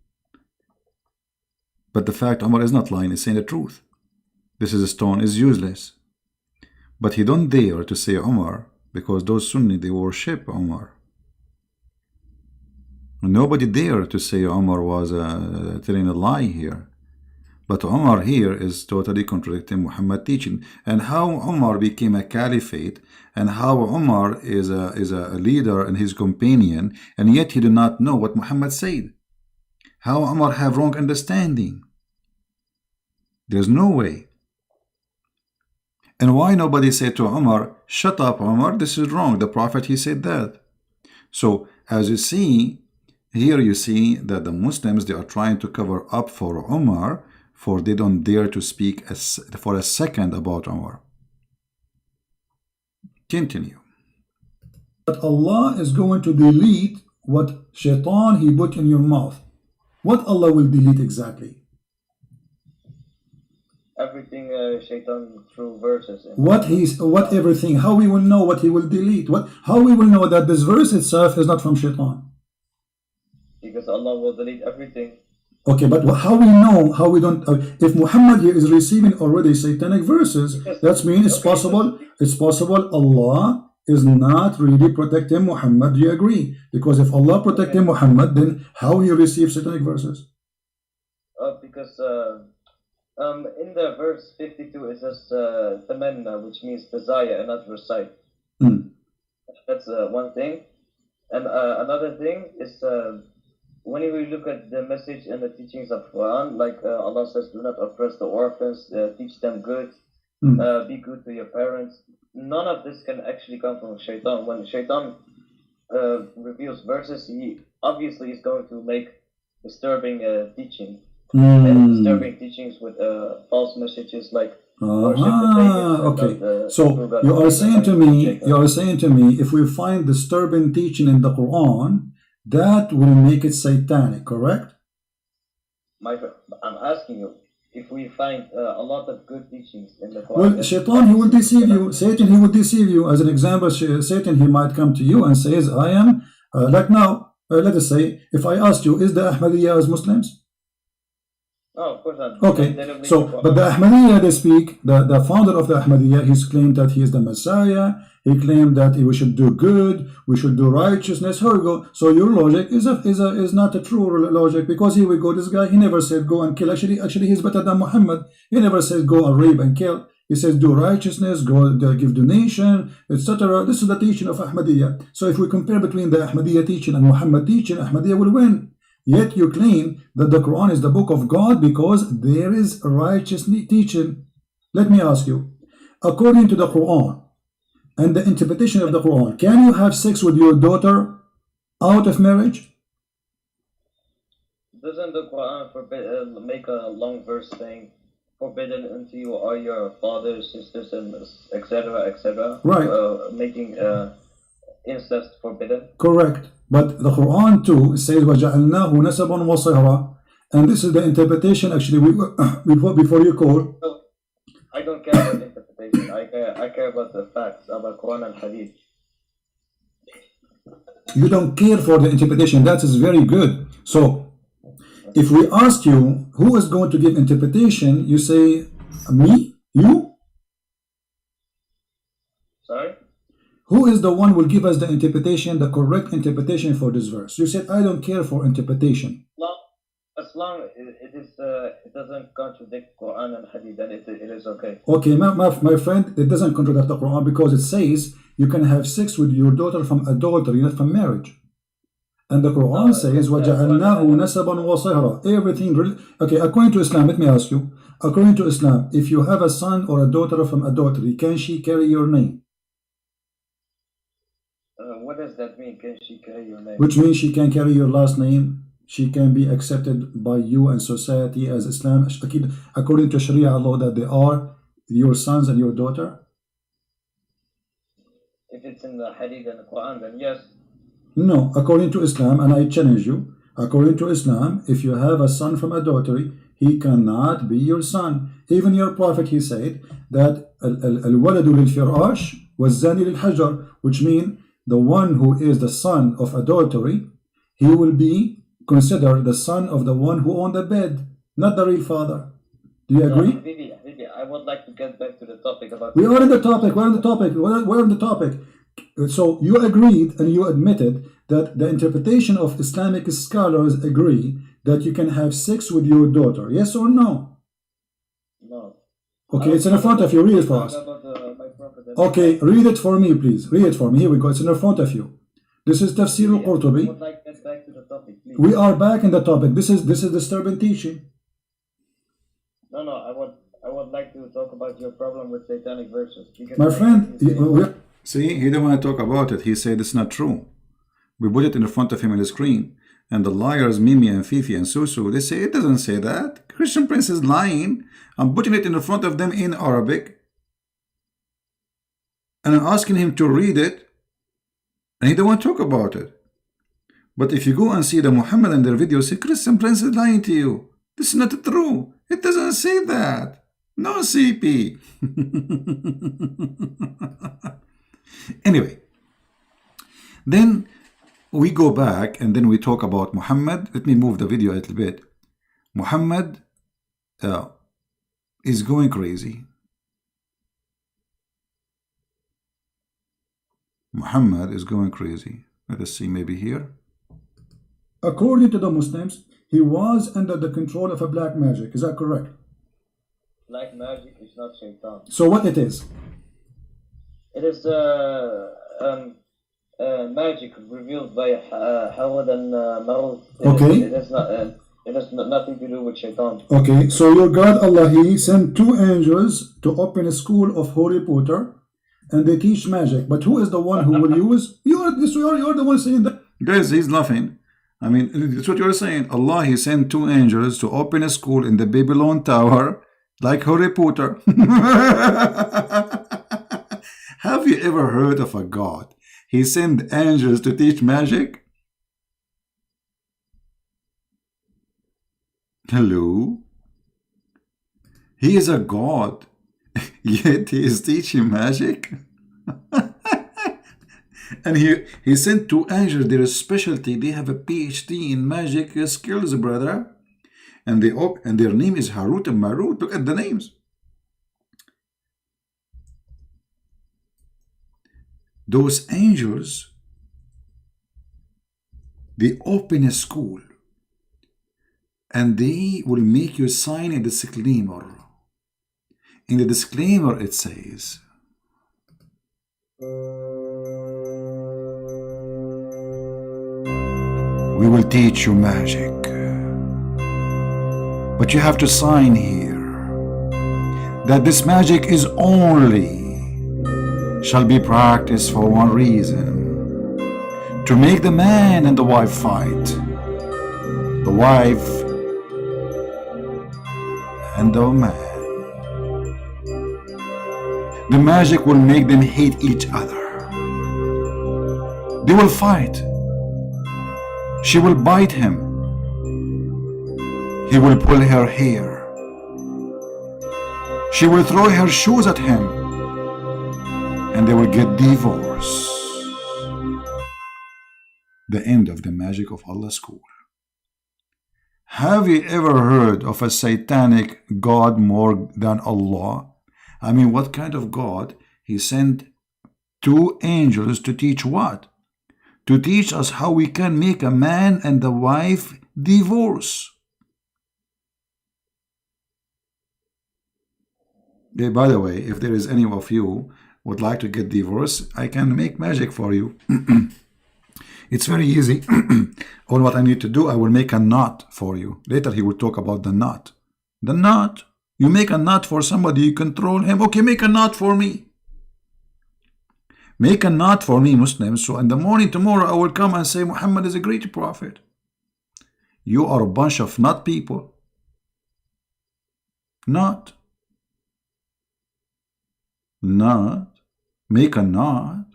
But the fact Umar is not lying, is saying the truth. This is a stone is useless. But he don't dare to say Umar because those Sunni, they worship Umar. Nobody dare to say Umar was telling a lie here. But Umar here is totally contradicting Muhammad's teaching. And how Umar became a caliphate, and how Umar is a leader and his companion, and yet he did not know what Muhammad said. How Umar have wrong understanding. There's no way. And why nobody said to Umar, shut up Umar, this is wrong. The Prophet, he said that. So as you see, here you see that the Muslims, they are trying to cover up for Umar, for they don't dare to speak for a second about Umar. Continue. But Allah is going to delete what Shaitan he put in your mouth. What Allah will delete exactly? Everything Shaitan through verses. What everything? How we will know what he will delete? How we will know that this verse itself is not from Shaitan? Because Allah will delete everything. Okay, but how we know, how we don't, if Muhammad here is receiving already satanic verses, that means it's possible Allah is not really protecting Muhammad. Do you agree? Because if Allah protecting Muhammad, then how he receives satanic verses? Because in the verse 52 it says tamanna, which means desire and not recite. That's one thing. And another thing is when we look at the message and the teachings of Quran, like Allah says, do not oppress the orphans, teach them good, be good to your parents. None of this can actually come from Shaitan. When Shaitan reveals verses, he obviously is going to make disturbing teaching. And disturbing teachings with false messages like okay. So you are saying to me, if we find disturbing teaching in the Quran, that will make it satanic, correct? I'm asking you, if we find a lot of good teachings in the Quran. Well, Shaitan, he will deceive you. Satan, he will deceive you. As an example, Satan, he might come to you and says, I am, like now, let us say, if I asked you, is the Ahmadiyya as Muslims? No, of course not. Okay, so, but the Ahmadiyya, they speak, the founder of the Ahmadiyya, he's claimed that he is the Messiah, he claimed that we should do good, we should do righteousness. Here we go. So your logic is not a true logic, because here we go, this guy, he never said go and kill. Actually he's better than Muhammad. He never says go and rape and kill. He says do righteousness, go give donation, etc. This is the teaching of Ahmadiyya. So if we compare between the Ahmadiyya teaching and Muhammad teaching, Ahmadiyya will win. Yet you claim that the Quran is the book of God because there is righteous teaching. Let me ask you, according to the Quran and the interpretation of the Quran, can you have sex with your daughter out of marriage? Doesn't the Quran make a long verse saying, forbidden unto you are your fathers, sisters, and etc., right? Making incest forbidden. Correct. But the Quran too says وَجَعَلْنَاهُ نَسَبًا وَصِهْرًا, and this is the interpretation actually before you call. I don't care about interpretation. I care about the facts about Quran and Hadith. You don't care for the interpretation. That is very good. So if we ask you who is going to give interpretation, you say me, you. Sorry? Who is the one who will give us the interpretation, the correct interpretation for this verse? You said, I don't care for interpretation. As long as it doesn't contradict Quran and Hadith, then it is okay. Okay, my friend, it doesn't contradict the Quran because it says you can have sex with your daughter from adultery, not from marriage. And the Quran says, وَجَعَلْنَاهُ نَسَبًا وَصِهْرًا. Everything. Okay, according to Islam, let me ask you. According to Islam, if you have a son or a daughter from adultery, can she carry your name? What does that mean? Can she carry your name? Which means she can carry your last name. She can be accepted by you and society as Islam. According to Sharia law, that they are your sons and your daughter. If it's in the Hadith and the Quran, then yes. No, according to Islam, and I challenge you, according to Islam, if you have a son from adultery, he cannot be your son. Even your prophet, he said that al-waladu lil-firash wal-zani lil-hajar, which means the one who is the son of adultery, he will be considered the son of the one who owned the bed, not the real father. Do you agree? Vivi, I would like to get back to the topic about... We are in the topic. We're on the topic. So you agreed and you admitted that the interpretation of Islamic scholars agree that you can have sex with your daughter. Yes or no? No. Okay, it's in front of you. Read it for us. Okay, read it for me, please. Read it for me. Here we go. It's in front of you. This is Tafsir al-Qurtubi. I would like to get back to the topic, please. We are back in the topic. This is disturbing teaching. No, I would like to talk about your problem with satanic verses. My friend, see, he didn't want to talk about it. He said it's not true. We put it in front of him on the screen. And the liars, Mimi and Fifi and Susu, they say it doesn't say that. Christian Prince is lying. I'm putting it in front of them in Arabic. And I'm asking him to read it. And he don't want to talk about it. But if you go and see the Muhammad and their videos, say Christian Prince is lying to you. This is not true. It doesn't say that. No CP. Anyway. Then we go back and then we talk about Muhammad. Let me move the video a little bit. Muhammad is going crazy. Muhammad is going crazy. Let us see, maybe here. According to the Muslims, he was under the control of a black magic. Is that correct? Black magic is not shaitan. So what it is? It is magic revealed by Hawad and Marut. Okay. It has nothing to do with shaitan. Okay, so your God Allah, He sent 2 angels to open a school of Harry Potter, and they teach magic. But who is the one who will use? You're the one saying that. Guys, he's laughing. I mean, it's what you're saying. Allah, He sent 2 angels to open a school in the Babylon Tower, like Harry Potter. Have you ever heard of a God? He sent angels to teach magic? Hello? He is a God, yet he is teaching magic? And he sent 2 angels, their specialty, they have a PhD in magic skills, brother. And their name is Harut and Marut. Look at the names. Those angels, they open a school and they will make you sign a disclaimer. In the disclaimer it says, we will teach you magic, but you have to sign here that this magic is only shall be practiced for one reason: to make the man and the wife fight, the wife and the man. The magic will make them hate each other. They will fight. She will bite him. He will pull her hair. She will throw her shoes at him, and they will get divorced. The end of the magic of Allah school. Have you ever heard of a satanic God more than Allah? I mean, what kind of God? He sent 2 angels to teach what? To teach us how we can make a man and the wife divorce. Hey, by the way, if there is any of you would like to get divorced, I can make magic for you. It's very easy. All what I need to do, I will make a knot for you. Later he will talk about the knot. The knot. You make a knot for somebody, you control him. Okay, make a knot for me. Make a knot for me, Muslims. So in the morning tomorrow, I will come and say, Muhammad is a great prophet. You are a bunch of knot people. Knot. Knot. Make a knot.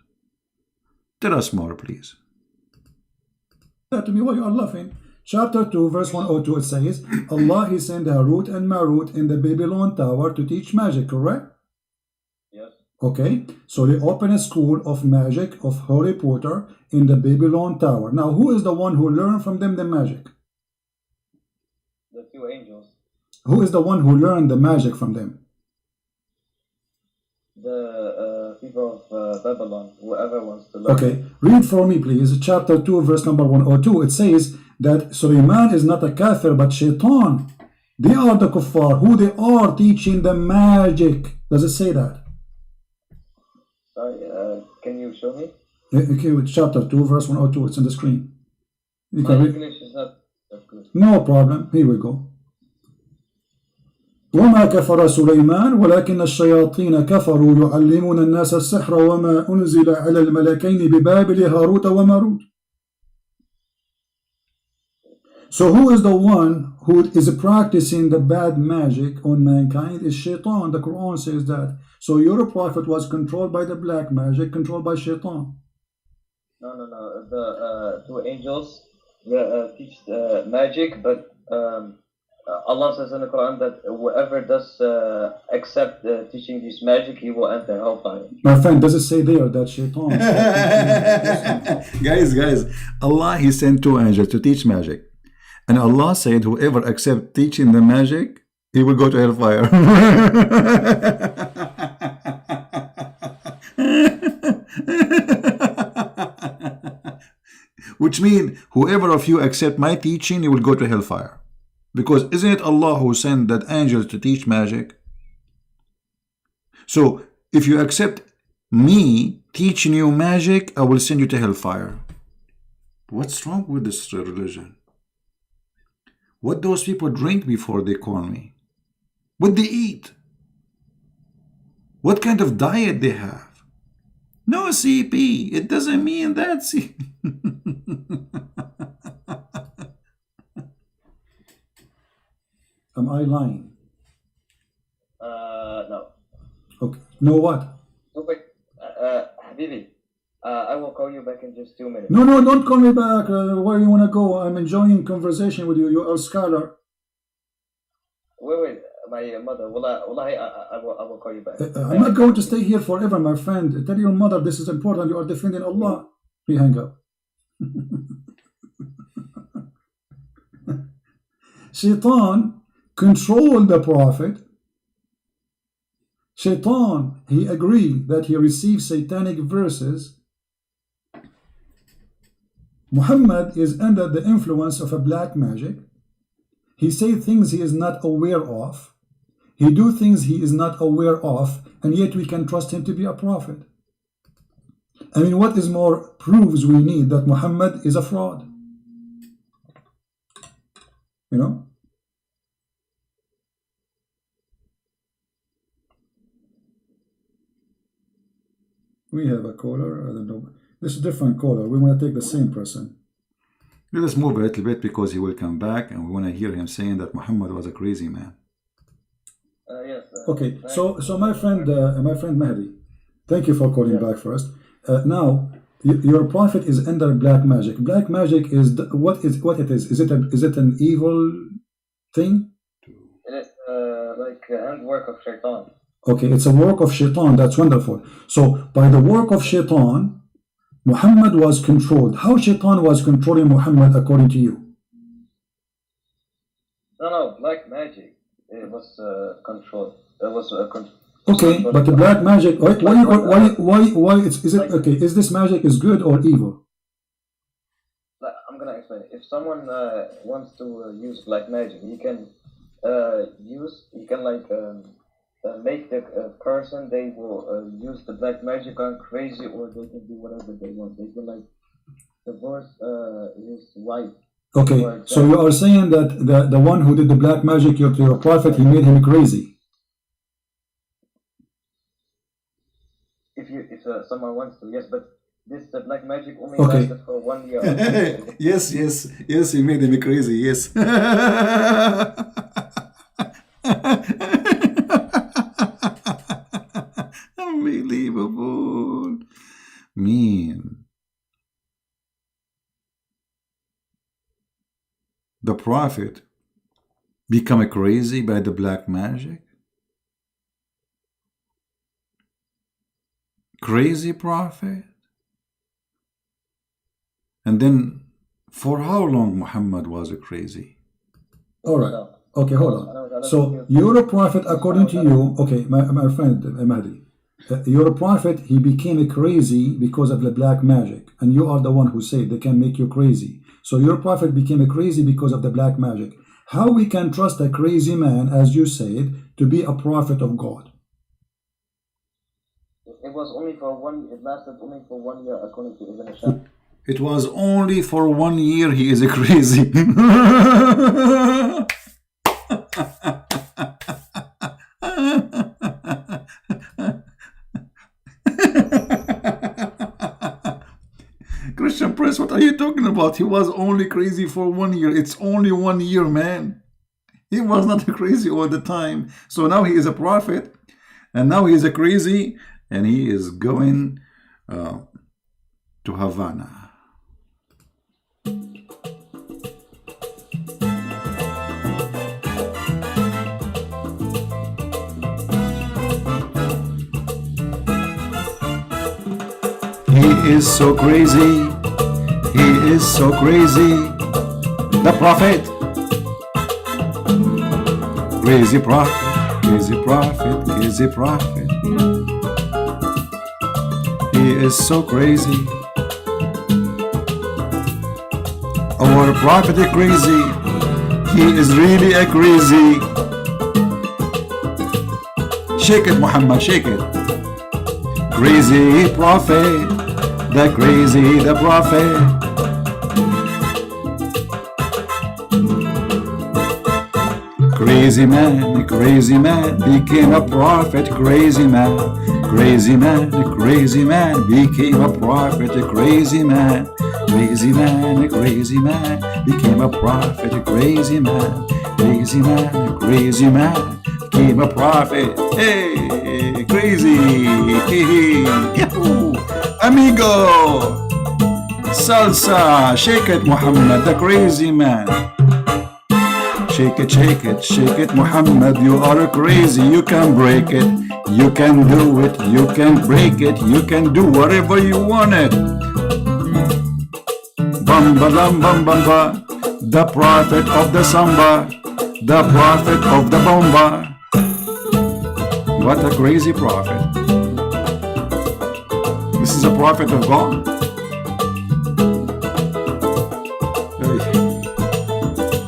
Tell us more, please. To me, why you are laughing? Chapter 2, verse 102, it says, Allah, He sent Harut and Marut in the Babylon Tower to teach magic, correct? Yes. Okay, so they open a school of magic of Harry Potter in the Babylon Tower. Now, who is the one who learned from them the magic? The 2 angels. Who is the one who learned the magic from them? The people of Babylon, whoever wants to learn. Okay, read for me, please. Chapter 2, verse number 102. It says that Sulaiman is not a kafir, but shaitan. They are the kuffar, who they are teaching the magic. Does it say that? Sorry, can you show me? Okay, with chapter 2, verse 102. It's on the screen. You My can read. English is not that good. No problem. Here we go. وما كفر سليمان ولكن الشياطين كفروا يعلمون الناس السحر وما أنزل على الملكين ببابل هاروت وماروت. So who is the one who is practicing the bad magic on mankind? Is shaitan. The Quran says that. So your prophet was controlled by the black magic, controlled by shaitan. No. The 2 angels teach magic, but Allah says in the Quran that whoever does accept teaching this magic, he will enter hellfire. My friend, does it say there that shaitan? Guys, Allah, He sent 2 angels to teach magic. And Allah said, whoever accepts teaching the magic, he will go to hellfire. Which means, whoever of you accept my teaching, he will go to hellfire. Because isn't it Allah who sent that angels to teach magic? So, if you accept me teaching you magic, I will send you to hellfire. What's wrong with this religion? What those people drink before they call me? What they eat? What kind of diet they have? No CP. It doesn't mean that CP. Am I lying? No. Okay. No what? No, wait. Habibi, I will call you back in just 2 minutes. No, don't call me back. Where you want to go? I'm enjoying conversation with you. You are a scholar. Wait. My mother. Wallahi, I will call you back. I'm not going to stay here forever, my friend. Tell your mother this is important. You are defending Allah. We hang up. Shaitan controlled the Prophet. Shaitan, he agreed that he received satanic verses. Muhammad is under the influence of a black magic. He says things he is not aware of. He do things he is not aware of, and yet we can trust him to be a prophet. I mean, what is more proves we need that Muhammad is a fraud? You know? We have a caller. I don't know. This is a different caller. We want to take the same person. Let us move a little bit because he will come back and we want to hear him saying that Muhammad was a crazy man. Yes. Okay, so my friend Mahdi, thank you for calling back first. Now, your prophet is under black magic. Black magic is what it is? Is it an evil thing? It is like handwork of Shaitan. Okay, it's a work of Shaitan. That's wonderful. So by the work of Shaitan, Muhammad was controlled. How Shaitan was controlling Muhammad according to you? No, black magic. It was controlled. It was Okay, but the black magic. Why? Is it okay? Is this magic is good or evil? I'm gonna explain. If someone wants to use black magic, he can make the person they will use the black magic on crazy, or they can do whatever they want. They can divorce his wife. Okay, so you are saying that the one who did the black magic to your prophet, he made him crazy. If someone wants to, yes, but this black magic only Okay. lasted for 1 year. Yes, he made him crazy, yes. Unbelievable. Mean. The prophet become crazy by the black magic? Crazy prophet? And then for how long Muhammad was crazy? All right. Okay, hold on. So you're a prophet according to you. Okay, my friend Mahdi. You're a prophet. He became crazy because of the black magic, and you are the one who said they can make you crazy. So your prophet became crazy because of the black magic. How we can trust a crazy man, as you said, to be a prophet of God? It was only for 1. It lasted only for 1 year, according to Ibn Hisham. It was only for 1 year he is crazy. Christian Prince, what are you talking about? He was only crazy for 1 year. It's only 1 year, man. He was not crazy all the time. So now he is a prophet, and now he is crazy, and he is going to Havana. He is so crazy. He is so crazy. The prophet. Crazy prophet, crazy prophet, crazy prophet. He is so crazy. Our prophet is crazy. He is really a crazy. Shake it, Muhammad, shake it. Crazy prophet, the crazy, the prophet. Crazy man became a prophet. Crazy man became a prophet. Crazy man became a prophet. Crazy man became a prophet. Hey, crazy. Yahoo. Amigo. Salsa. Shake it, Muhammad, the crazy man. Shake it, Muhammad, you are crazy. You can break it, you can do it, you can break it, you can do whatever you want it. Bamba lam bam bamba, the prophet of the samba, the prophet of the bomba. What a crazy prophet. This is a prophet of God.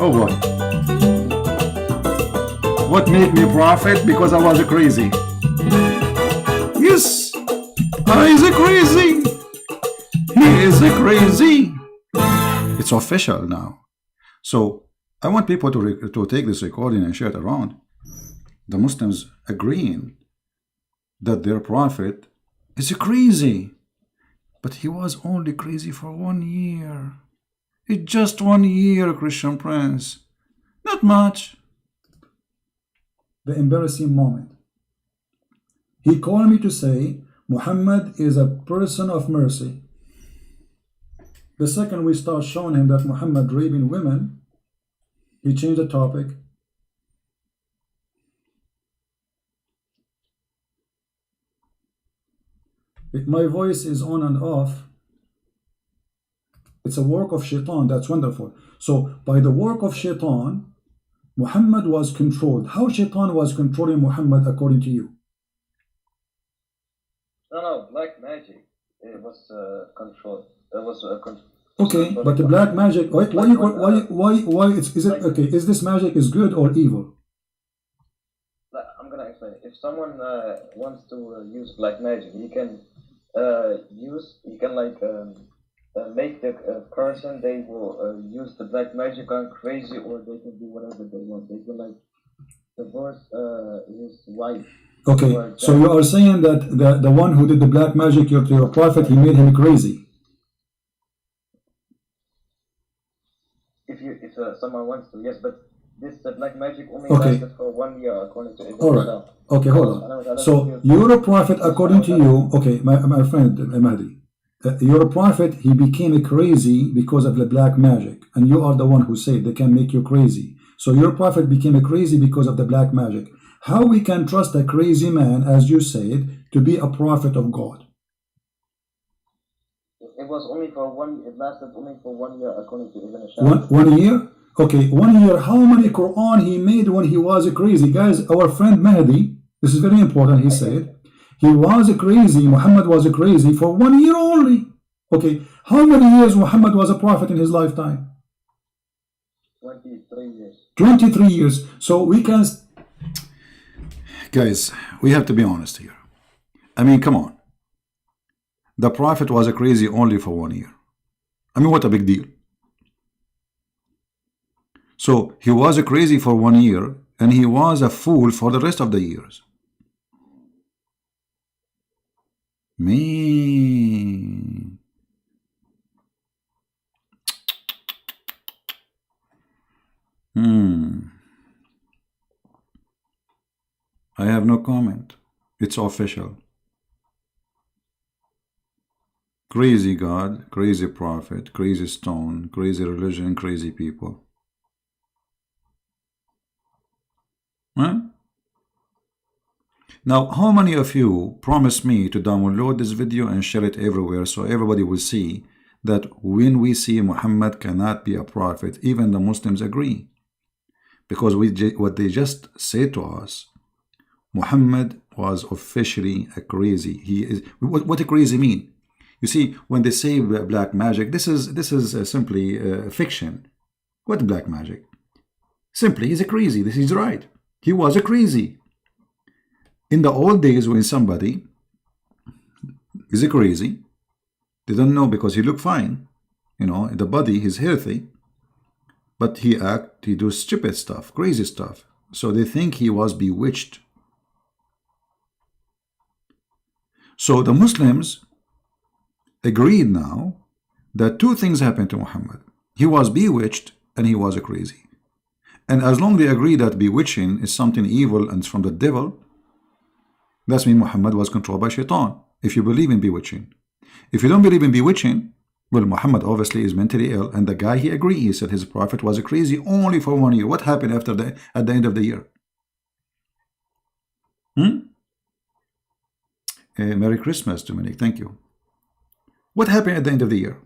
Oh boy. What made me prophet? Because I was crazy. Yes, I is crazy. He is crazy. It's official now. So I want people to take this recording and share it around. The Muslims agreeing that their prophet is crazy. But he was only crazy for 1 year. It's just 1 year, Christian Prince. Not much. The embarrassing moment. He called me to say Muhammad is a person of mercy. The second we start showing him that Muhammad raping women, he changed the topic. My voice is on and off. It's a work of shaitan. That's wonderful. So by the work of shaitan, Muhammad was controlled. How shaitan was controlling Muhammad according to you? No, black magic. It was controlled. It was okay, but the black magic. Why? Is it okay? Is this magic is good or evil? I'm gonna explain. If someone wants to use black magic, he can make the person they will use the black magic on crazy, or they can do whatever they want. They can divorce his wife. Okay, so you are saying that the one who did the black magic to your prophet, he made him crazy. If someone wants to, yes, but this black magic only lasted for 1 year according to Ibn Hisham. Okay, hold on. So you're a prophet according to you. Okay, my friend Mahdi. You're a prophet, he became crazy because of the black magic, and you are the one who said they can make you crazy. So your prophet became crazy because of the black magic. How we can trust a crazy man, as you said, to be a prophet of God? It was only for it lasted only for 1 year according to Ibn Hisham. 1 year? Okay, 1 year. How many Quran he made when he was crazy? Guys, our friend Mahdi, this is very important, he said, he was crazy, Muhammad was crazy for 1 year only. Okay, how many years Muhammad was a prophet in his lifetime? 23 years. 23 years. So we can... Guys, we have to be honest here. I mean, come on. The prophet was crazy only for 1 year. I mean, what a big deal. So he was crazy for 1 year, and he was a fool for the rest of the years. Man. I have no comment. It's official. Crazy God, crazy prophet, crazy stone, crazy religion, crazy people. Huh? Now, how many of you promise me to download this video and share it everywhere so everybody will see that when we see Muhammad cannot be a prophet, even the Muslims agree? Because what they just say to us, Muhammad was officially a crazy. He is. What a crazy mean? You see, when they say black magic, this is simply fiction. What black magic? Simply, he's a crazy. This is right. He was a crazy. In the old days, when somebody is a crazy, they don't know because he look fine. You know, in the body, he's healthy. But he do stupid stuff, crazy stuff. So they think he was bewitched. So the Muslims agreed now that two things happened to Muhammad. He was bewitched and he was a crazy. And as long as they agree that bewitching is something evil and it's from the devil, that means Muhammad was controlled by shaitan, if you believe in bewitching. If you don't believe in bewitching, well, Muhammad obviously is mentally ill, and the guy he agreed, he said his prophet was a crazy only for 1 year. What happened at the end of the year? Merry Christmas, Dominic. Thank you. What happened at the end of the year?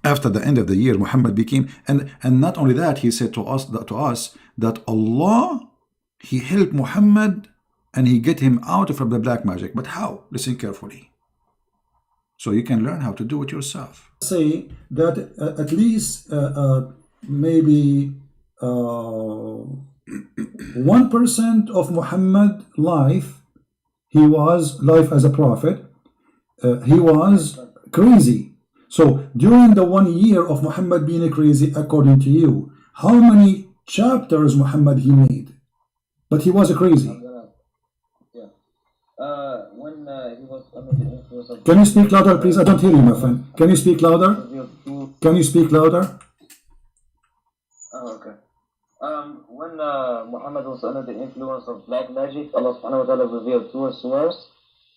After the end of the year, Muhammad became, and not only that, he said to us that Allah, he helped Muhammad and he get him out from the black magic. But how? Listen carefully, so you can learn how to do it yourself. Say that at least maybe 1% of Muhammad life, he was life as a prophet, he was crazy. So during the 1 year of Muhammad being crazy, according to you, how many chapters Muhammad he made? But he was a crazy. When he was under the influence of... Can you speak louder, please? I don't hear you, my friend. Can you speak louder? Can you speak louder? Oh, okay. When Muhammad was under the influence of black magic, Allah subhanahu wa ta'ala revealed two surahs.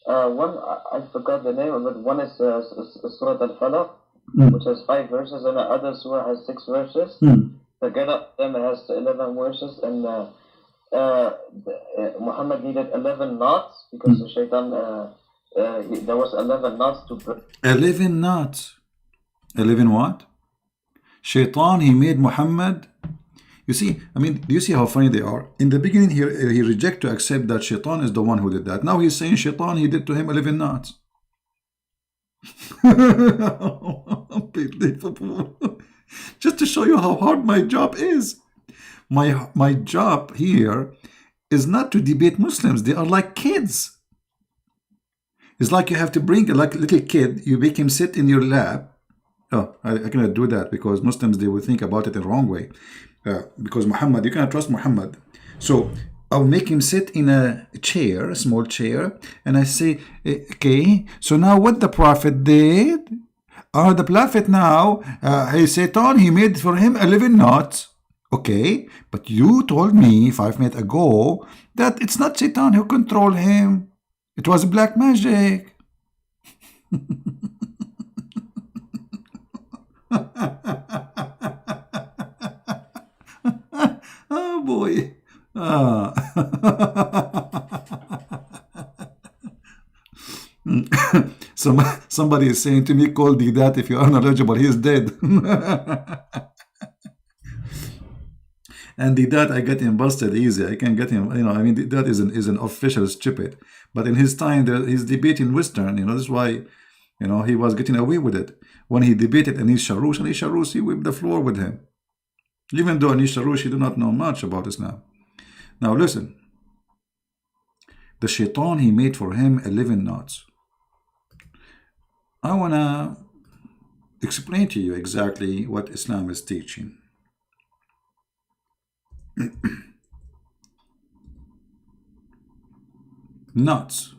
One, I forgot the name, but one is Surah Al-Falaq, which has 5 verses, and the other surah has 6 verses. Together, them has 11 verses, and Muhammad needed 11 knots because the shaitan, there was 11 knots to break. 11 knots. 11 what? Shaitan, he made Muhammad. You see, I mean, do you see how funny they are? In the beginning, he rejected to accept that Shaitan is the one who did that. Now he's saying Shaitan, he did to him 11 knots. Unbelievable. Just to show you how hard my job is. My job here is not to debate Muslims. They are like kids. It's like you have to bring a little kid, you make him sit in your lap. Oh, I cannot do that because Muslims, they will think about it the wrong way. Because Muhammad, you cannot trust Muhammad. So I'll make him sit in a chair, a small chair, and I say, okay, so now what the Prophet did? The Prophet now, Satan, he made for him 11 knots. Okay, but you told me 5 minutes ago that it's not Satan who controlled him. It was black magic. Oh boy. Somebody is saying to me, call Didat if you are knowledgeable. He is dead. And Didat, I get him busted easy. I can get him, you know, I mean, Didat is an official stupid. But in his time, he's debating Western, you know, that's why, you know, he was getting away with it. When he debated Anis Sharoush, he whipped the floor with him. Even though Anis Sharoush, he do not know much about Islam. Now listen. The shaitan, he made for him 11 knots. I want to explain to you exactly what Islam is teaching. Knots.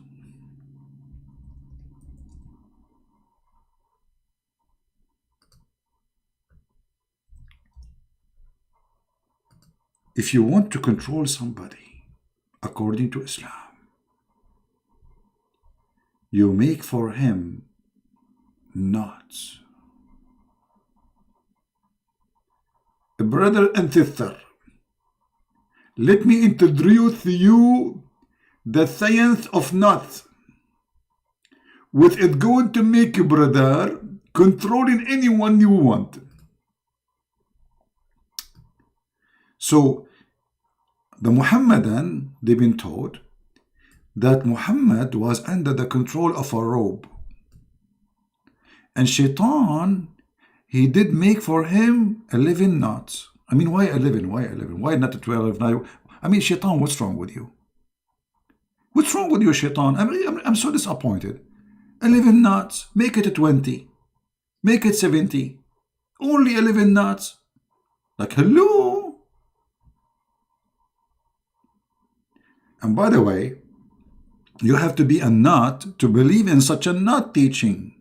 If you want to control somebody according to Islam, you make for him knots. Brother and sister, let me introduce to you the science of knots, which is going to make you, brother, controlling anyone you want. So the Muhammadan, they've been taught that Muhammad was under the control of a robe. And Shaitan, he did make for him 11 knots. I mean, why 11? Why 11? Why not 12? I mean, Shaitan, what's wrong with you? What's wrong with you, Shaitan? I'm so disappointed. 11 knots, make it 20. Make it 70. Only 11 knots. Like, hello? And by the way, you have to be a nut to believe in such a nut teaching.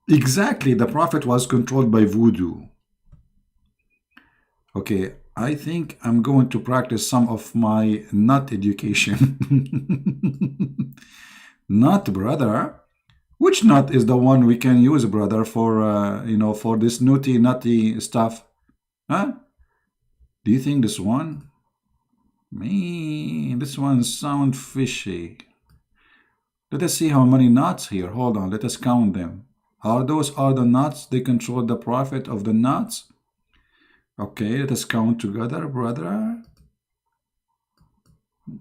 Exactly, the Prophet was controlled by voodoo. Okay, I think I'm going to practice some of my nut education. Nut, brother? Which nut is the one we can use, brother, for, for this nutty stuff? Huh? Do you think this one? Man, this one sounds fishy. Let us see how many nuts here. Hold on, let us count them. Are those the nuts? They control the Prophet of the nuts? Okay, let us count together, brother.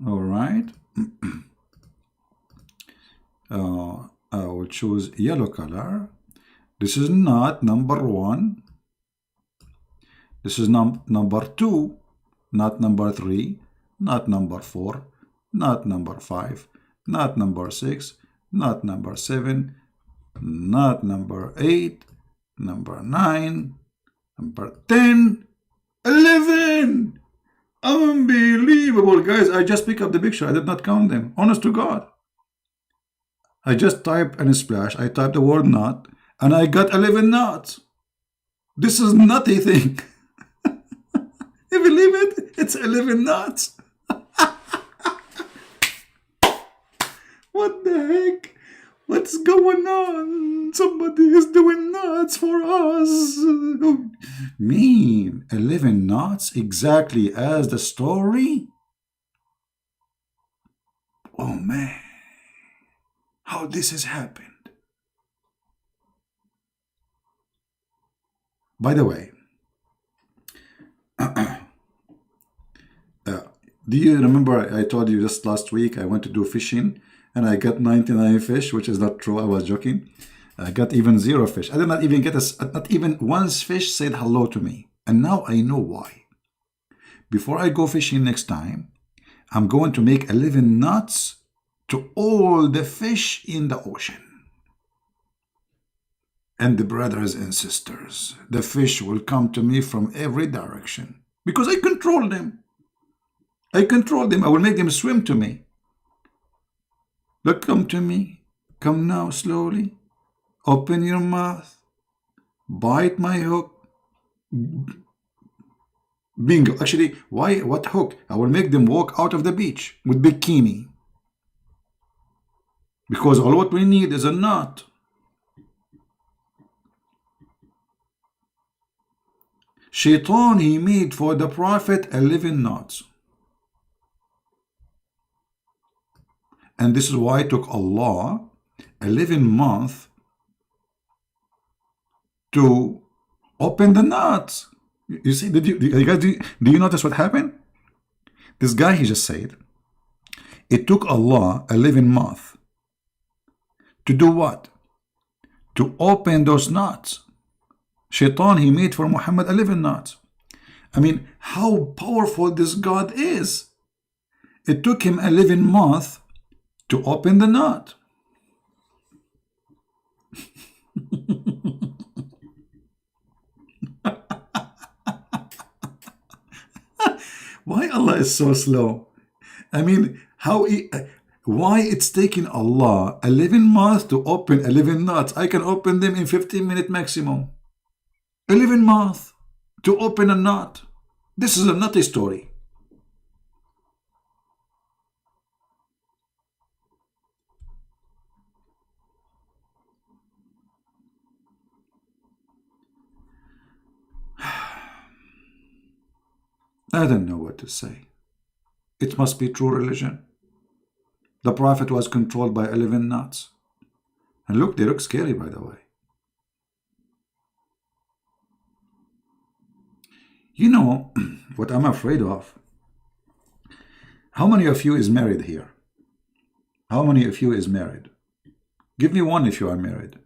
All right. I will choose yellow color. This is nut number 1. This is number 2. Nut number 3. Nut number 4. Nut number 5. Nut number 6. Nut number 7. Nut number 8. Number 9. Number 10. 11. Unbelievable, guys. I just picked up the picture. I did not count them. Honest to God. I just typed in a splash. I typed the word nut, and I got 11 nuts. This is nutty thing. You believe it? It's 11 nuts. What the heck? What's going on? Somebody is doing nuts for us. Mean 11 nuts exactly as the story? Oh man, how this has happened. By the way, do you remember I told you just last week I went to do fishing and I got 99 fish, which is not true. I was joking. I got even 0 fish. I did not even get not even one fish said hello to me. And now I know why. Before I go fishing next time, I'm going to make 11 nuts to all the fish in the ocean. And the brothers and sisters, the fish will come to me from every direction because I control them. I control them. I will make them swim to me. Look, come to me. Come now, slowly. Open your mouth. Bite my hook. Bingo. Actually, why? What hook? I will make them walk out of the beach with bikini. Because all what we need is a nut. Shaitan, he made for the Prophet 11 nuts. And this is why it took Allah 11 months to open the nuts. You see, do you notice what happened? This guy, he just said, it took Allah 11 months to do what? To open those nuts. Shaitan, he made for Muhammad 11 nuts. I mean, how powerful this God is. It took him 11 months to open the nut. Why Allah is so slow? I mean, why it's taking Allah 11 months to open 11 nuts? I can open them in 15 minutes maximum. 11 months to open a nut. This is a nutty story. I don't know what to say. It must be true religion. The Prophet was controlled by 11 nuts. And look, they look scary, by the way. You know what I'm afraid of? How many of you is married here? How many of you is married? Give me one if you are married.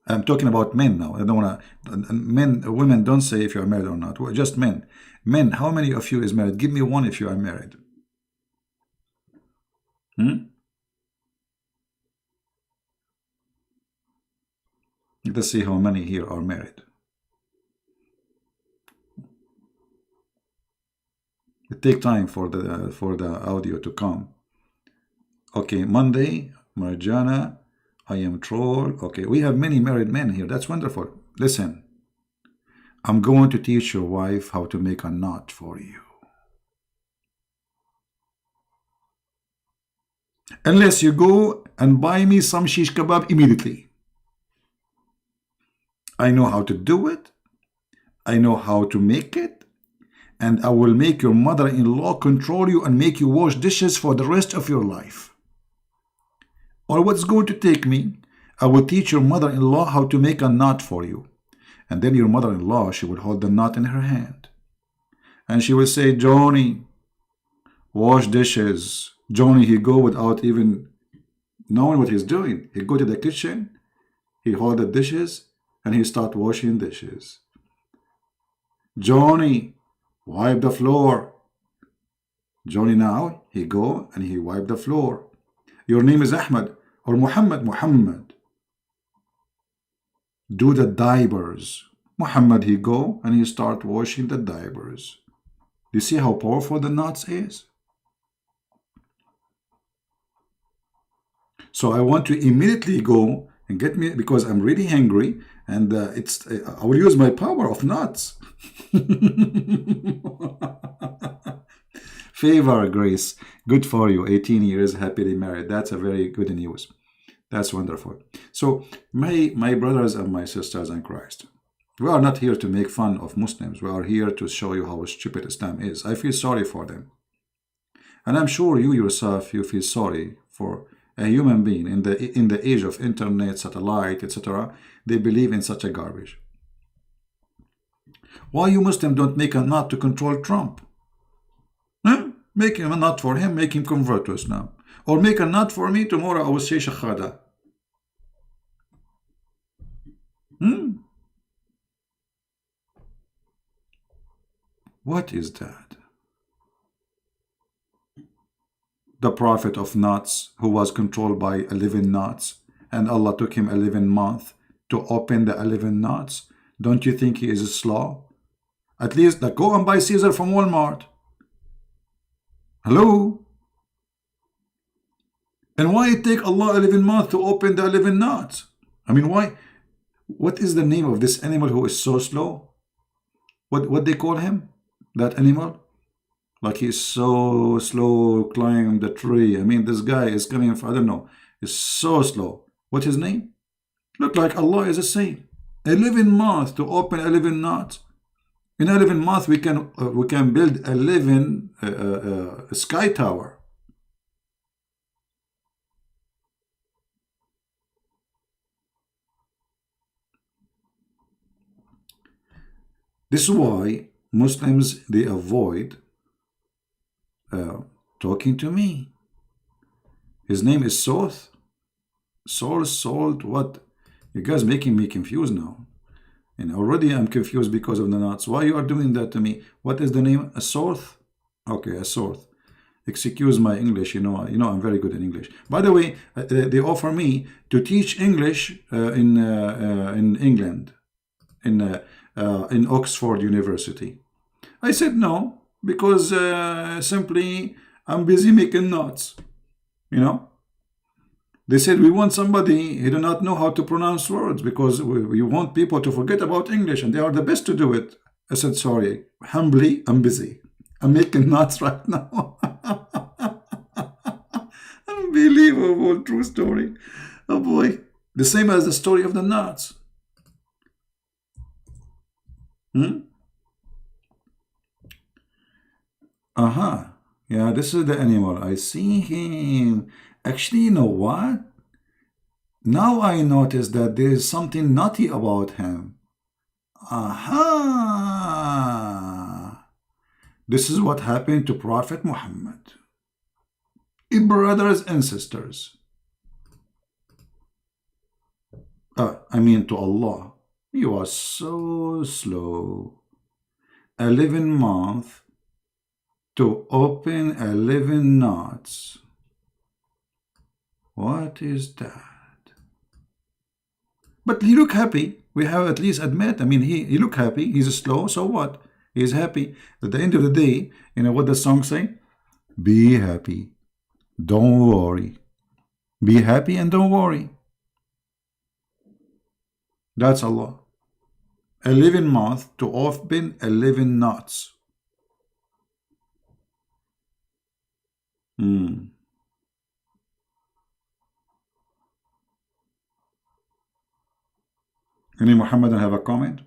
I'm talking about men now. I don't want to. Women don't say if you are married or not. Just men. Men, how many of you is married? Give me one if you are married. Let's see how many here are married. It takes time for the audio to come. Okay, Monday, Marjana, I am troll. Okay, we have many married men here. That's wonderful. Listen, I'm going to teach your wife how to make a knot for you. Unless you go and buy me some shish kebab immediately. I know how to do it. I know how to make it. And I will make your mother-in-law control you and make you wash dishes for the rest of your life. Or what's going to take me, I will teach your mother-in-law how to make a knot for you. And then your mother-in-law, she will hold the knot in her hand. And she will say, Johnny, wash dishes. Johnny, he go without even knowing what he's doing. He go to the kitchen, he hold the dishes, and he start washing dishes. Johnny, wipe the floor. Johnny now, he go and he wipe the floor. Your name is Ahmed or Muhammad. Muhammad, do the diapers. Muhammad, he go and he start washing the diapers. Do you see how powerful the knots is? So I want to immediately go and get me, because I'm really hungry, and I will use my power of knots. Favor, Grace, good for you. 18 years, happily married. That's a very good news. That's wonderful. So my brothers and my sisters in Christ, we are not here to make fun of Muslims. We are here to show you how stupid Islam is. I feel sorry for them. And I'm sure you yourself, you feel sorry for a human being in the age of internet, satellite, etc. They believe in such a garbage. Why you Muslim don't make a knot to control Trump? Huh? Make him a knot for him, make him convert to Islam. Or make a knot for me, tomorrow I will say Shahada. What is that? The prophet of knots, who was controlled by 11 knots, and Allah took him 11 months to open the 11 knots. Don't you think he is slow? At least go and buy Caesar from Walmart. Hello? And why it take Allah 11 months to open the 11 knots? I mean, why? What is the name of this animal who is so slow? What they call him? That animal? Like he's so slow climb the tree. I mean, this guy is coming from, I don't know, is so slow. What's his name? Look like Allah is a saint. 11 months to open 11 knots. In 11 months we can build 11 sky tower. This is why Muslims, they avoid talking to me. His name is Soth. Salt, what? You guys making me confused now. And already I'm confused because of the knots. Why you are doing that to me? What is the name? A Soth? Okay, a Soth. Excuse my English, you know I'm very good in English. By the way, they offer me to teach English in England, in Oxford University. I said no, because simply I'm busy making knots, They said we want somebody who do not know how to pronounce words, because we want people to forget about English, and they are the best to do it. I said, sorry, humbly, I'm busy. I'm making knots right now. Unbelievable, true story. Oh boy. The same as the story of the knots. Yeah, this is the animal. I see him. Actually, you know what? Now I notice that there is something naughty about him. Aha! This is what happened to Prophet Muhammad. Brothers and sisters. I mean to Allah. You are so slow. 11 months to open 11 knots. What is that? But he look happy. We have at least admit. I mean, he look happy. He's slow. So what? He's happy. At the end of the day, you know what the song say? Be happy. Don't worry. Be happy and don't worry. That's Allah. 11 months to open 11 knots. Any Muhammadan have a comment?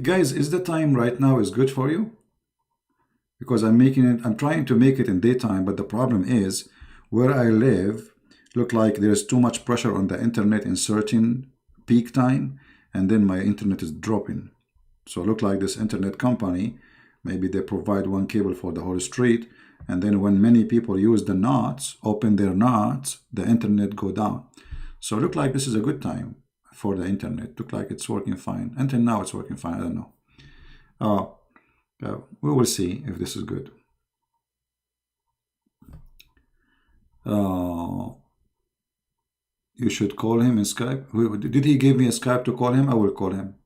Guys, is the time right now is good for you? Because I'm trying to make it in daytime, but the problem is where I live, look like there's too much pressure on the internet in certain peak time, and then my internet is dropping. So look like this internet company, maybe they provide one cable for the whole street, and then when many people use the knots, open their knots, the internet go down. So look like this is a good time for the internet. Look like it's working fine. Until now it's working fine, I don't know. We will see if this is good. You should call him in Skype. Did he give me a Skype to call him? I will call him.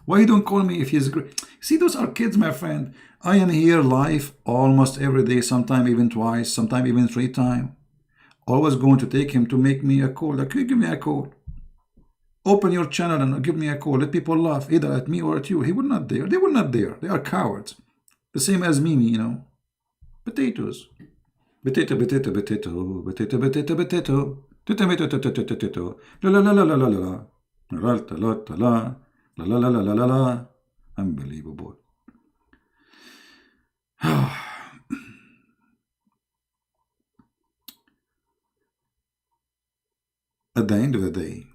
Why you don't call me if he's great? See, those are kids, my friend. I am here live almost every day, sometime even twice, sometime even 3 times. Always going to take him to make me a call. Like, give me a call. Open your channel and give me a call. Let people laugh either at me or at you. He will not dare. They will not dare. They are cowards. The same as Mimi, you know. Potatoes. Potato, potato, potato, potato, potato, potato. Potato, la la la la la la la la la la la la la la la la. Unbelievable. At the end of the day,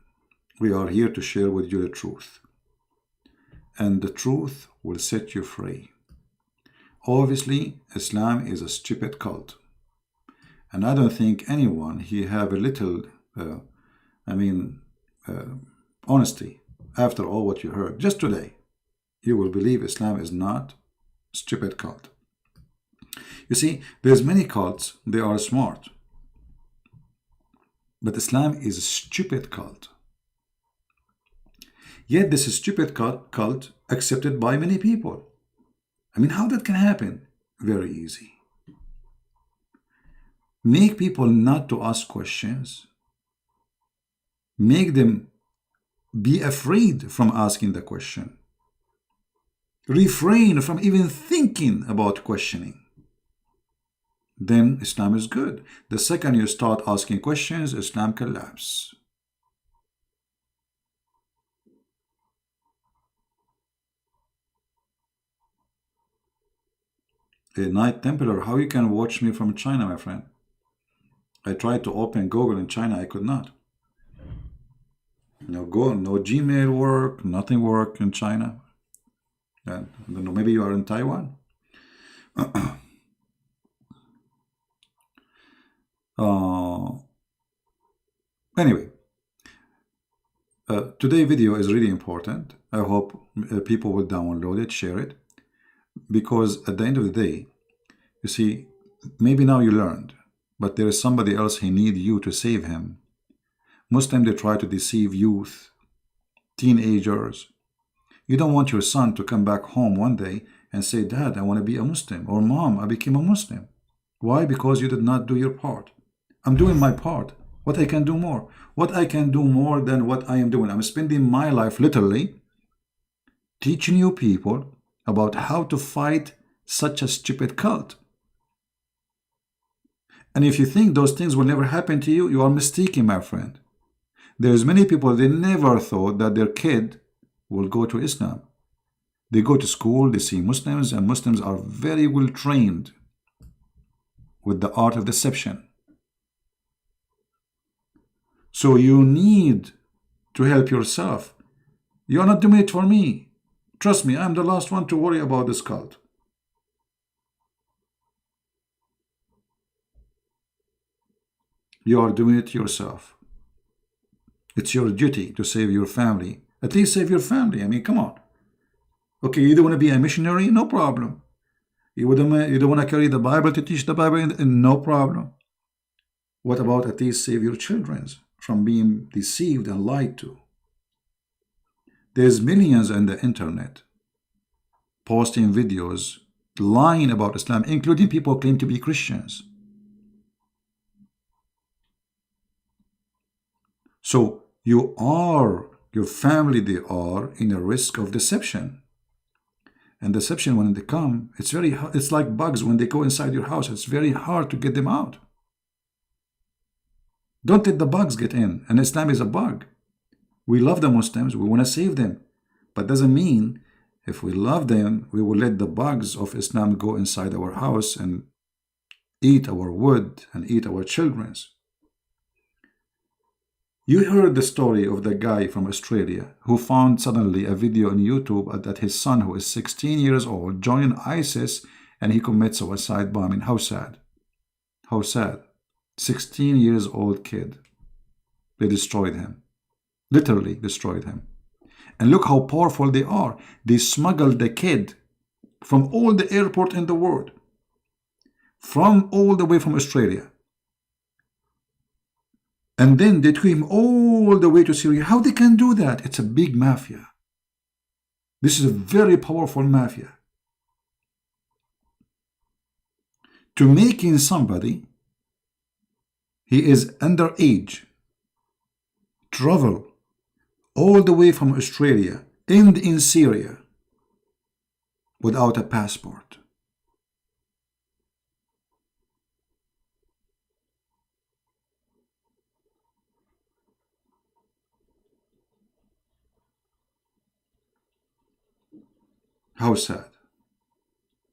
we are here to share with you the truth. And the truth will set you free. Obviously, Islam is a stupid cult. And I don't think anyone here have a little, honesty after all what you heard. Just today, you will believe Islam is not a stupid cult. You see, there's many cults, they are smart. But Islam is a stupid cult. Yet this stupid cult accepted by many people. I mean, how that can happen? Very easy. Make people not to ask questions. Make them be afraid from asking the question. Refrain from even thinking about questioning. Then Islam is good. The second you start asking questions, Islam collapses. A Knight Templar, how you can watch me from China, my friend? I tried to open Google in China, I could not. No Gmail work, nothing work in China. I don't know, maybe you are in Taiwan. Anyway, today's video is really important. I hope people will download it, share it, because at the end of the day, you see, maybe now you learned, but there is somebody else who needs you to save him. Muslims, they try to deceive youth, teenagers. You don't want your son to come back home one day and say, Dad, I want to be a Muslim, or Mom, I became a Muslim. Why? Because you did not do your part. I'm doing my part. What I can do more? What I can do more than what I am doing? I'm spending my life literally teaching you people about how to fight such a stupid cult. And if you think those things will never happen to you, you are mistaken, my friend. There's many people, they never thought that their kid will go to Islam. They go to school, they see Muslims, and Muslims are very well trained with the art of deception. So you need to help yourself. You're not doing it for me. Trust me, I'm the last one to worry about this cult. You are doing it yourself. It's your duty to save your family. At least save your family. I mean, come on. Okay, you don't want to be a missionary? No problem. You don't want to carry the Bible to teach the Bible? No problem. What about at least save your children from being deceived and lied to? There's millions on the internet posting videos lying about Islam, including people who claim to be Christians. So you are, your family, they are in a risk of deception. And deception, when they come, it's very hard. It's like bugs when they go inside your house. It's very hard to get them out. Don't let the bugs get in. And Islam is a bug. We love the Muslims. We want to save them. But doesn't mean if we love them, we will let the bugs of Islam go inside our house and eat our wood and eat our children's. You heard the story of the guy from Australia who found suddenly a video on YouTube that his son, who is 16 years old, joined ISIS and he commits suicide bombing. How sad. How sad. 16 years old kid. They destroyed him. Literally destroyed him. And look how powerful they are. They smuggled the kid from all the airport in the world. From all the way from Australia. And then they took him all the way to Syria. How they can do that? It's a big mafia. This is a very powerful mafia. To making somebody, he is underage, travel all the way from Australia, end in Syria, without a passport. How sad.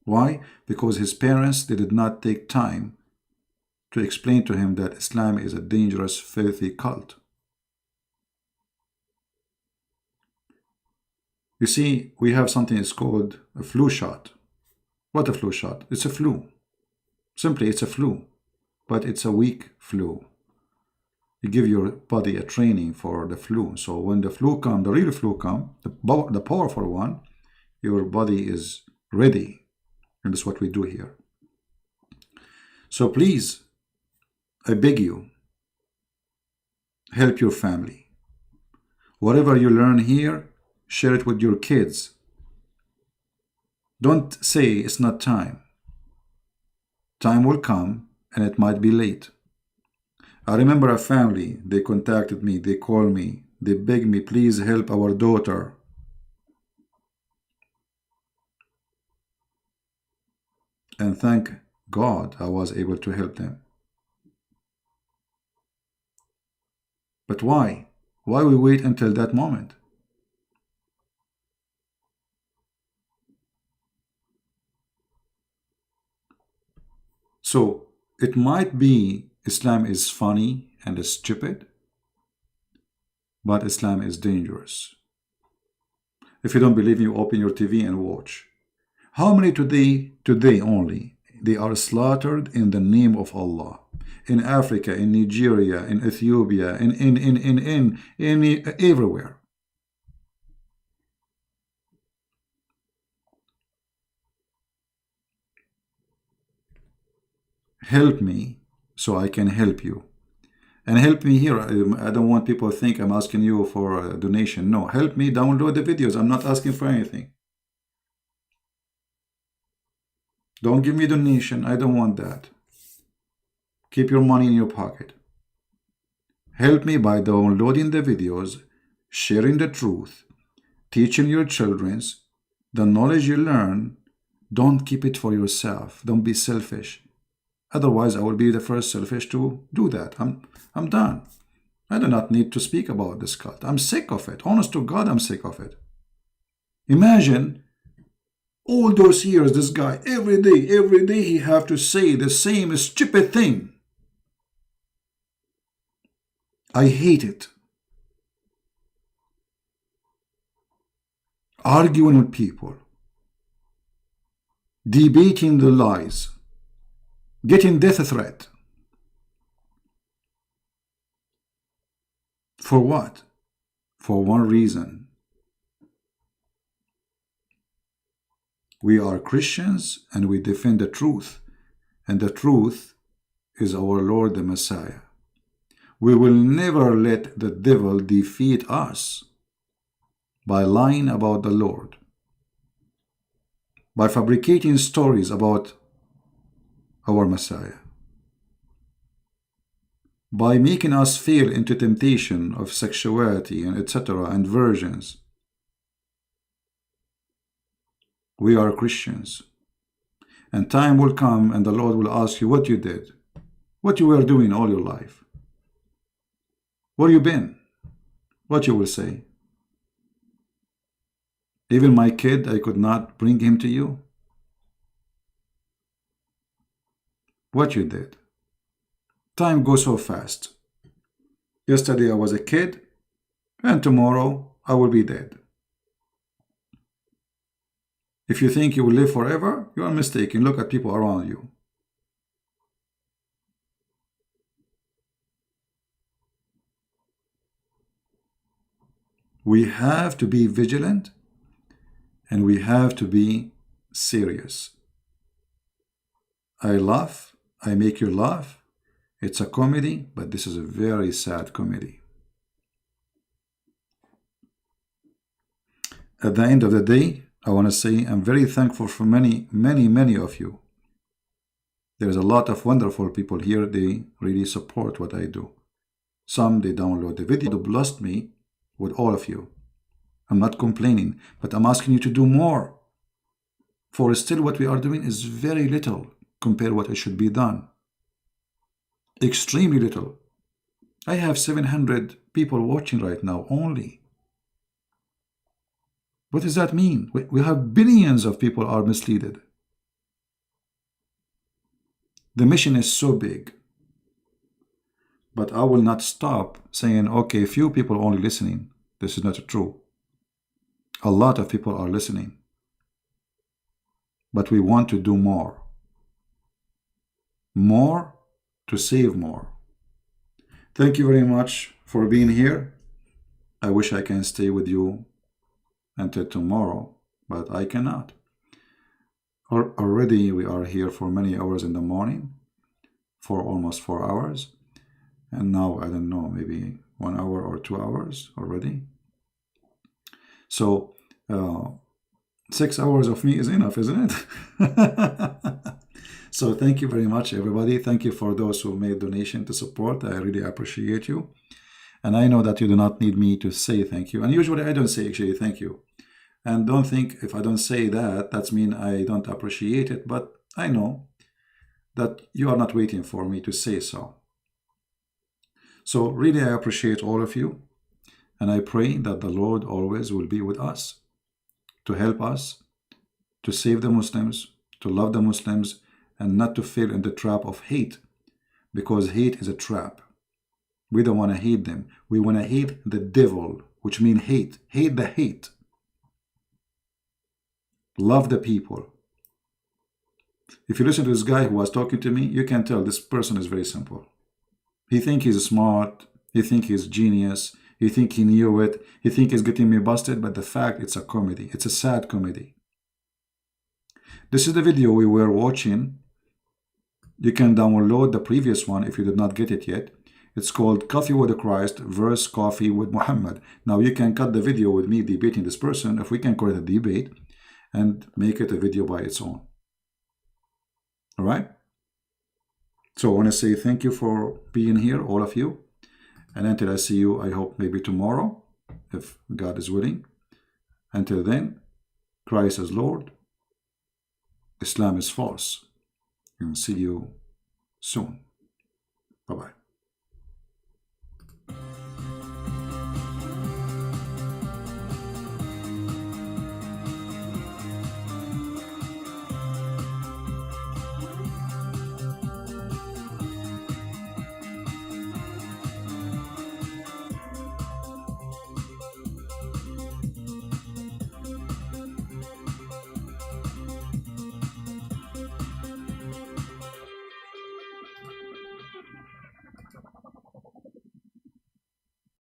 Why? Because his parents, they did not take time to explain to him that Islam is a dangerous, filthy cult. You see, we have something that's called a flu shot. What a flu shot? It's a flu. Simply, it's a flu. But it's a weak flu. You give your body a training for the flu. So when the flu comes, the real flu comes, the powerful one, your body is ready. And that's what we do here. So please, I beg you, help your family. Whatever you learn here, share it with your kids. Don't say it's not time. Time will come and it might be late. I remember a family, they contacted me, they called me, they begged me, please help our daughter. And thank God I was able to help them. But why? Why we wait until that moment? So it might be Islam is funny and is stupid, but Islam is dangerous. If you don't believe me, you open your TV and watch. How many today only, they are slaughtered in the name of Allah? In Africa, in Nigeria, in Ethiopia, everywhere. Help me so I can help you. And help me here. I don't want people to think I'm asking you for a donation. No, help me download the videos. I'm not asking for anything. Don't give me a donation. I don't want that. Keep your money in your pocket. Help me by downloading the videos, sharing the truth, teaching your children the knowledge you learn. Don't keep it for yourself. Don't be selfish. Otherwise, I will be the first selfish to do that. I'm done. I do not need to speak about this cult. I'm sick of it. Honest to God, I'm sick of it. Imagine all those years, this guy, every day he have to say the same stupid thing. I hate it. Arguing with people, debating the lies, getting death threat. For what? For one reason. We are Christians and we defend the truth, and the truth is our Lord the Messiah. We will never let the devil defeat us by lying about the Lord, by fabricating stories about our Messiah, by making us fall into temptation of sexuality and etc. and virgins. We are Christians, and time will come and the Lord will ask you what you did, what you were doing all your life, where you been, what you will say. Even my kid, I could not bring him to you. What you did. Time goes so fast. Yesterday I was a kid, and tomorrow I will be dead. If you think you will live forever, you are mistaken. Look at people around you. We have to be vigilant, and we have to be serious. I laugh, I make you laugh. It's a comedy, but this is a very sad comedy. At the end of the day, I want to say I'm very thankful for many of you. There's a lot of wonderful people here. They really support what I do. Some, they download the video. They blessed me with all of you. I'm not complaining, but I'm asking you to do more. For still what we are doing is very little compared to what it should be done. Extremely little. I have 700 people watching right now only. What does that mean? We have billions of people are misled. The mission is so big. But I will not stop saying, okay, few people only listening. This is not true. A lot of people are listening. But we want to do more. More to save more. Thank you very much for being here. I wish I can stay with you until tomorrow, but I cannot. Already we are here for many hours in the morning, for almost 4 hours, and now I don't know, maybe 1 hour or 2 hours already. So 6 hours of me is enough, isn't it? So thank you very much, everybody. Thank you for those who made donation to support. I really appreciate you. And I know that you do not need me to say thank you. And usually I don't say actually thank you. And don't think if I don't say that, that's mean I don't appreciate it. But I know that you are not waiting for me to say so. So really I appreciate all of you. And I pray that the Lord always will be with us, to help us, to save the Muslims, to love the Muslims, and not to fall in the trap of hate, because hate is a trap. We don't want to hate them. We want to hate the devil, which means hate. Hate the hate. Love the people. If you listen to this guy who was talking to me, you can tell this person is very simple. He think he's smart. He think he's genius. He think he knew it. He think he's getting me busted, but the fact it's a comedy. It's a sad comedy. This is the video we were watching. You can download the previous one if you did not get it yet. It's called Coffee with Christ versus Coffee with Muhammad. Now you can cut the video with me debating this person, if we can call it a debate, and make it a video by its own. All right? So I want to say thank you for being here, all of you. And until I see you, I hope maybe tomorrow, if God is willing. Until then, Christ is Lord. Islam is false. And see you soon. Bye-bye.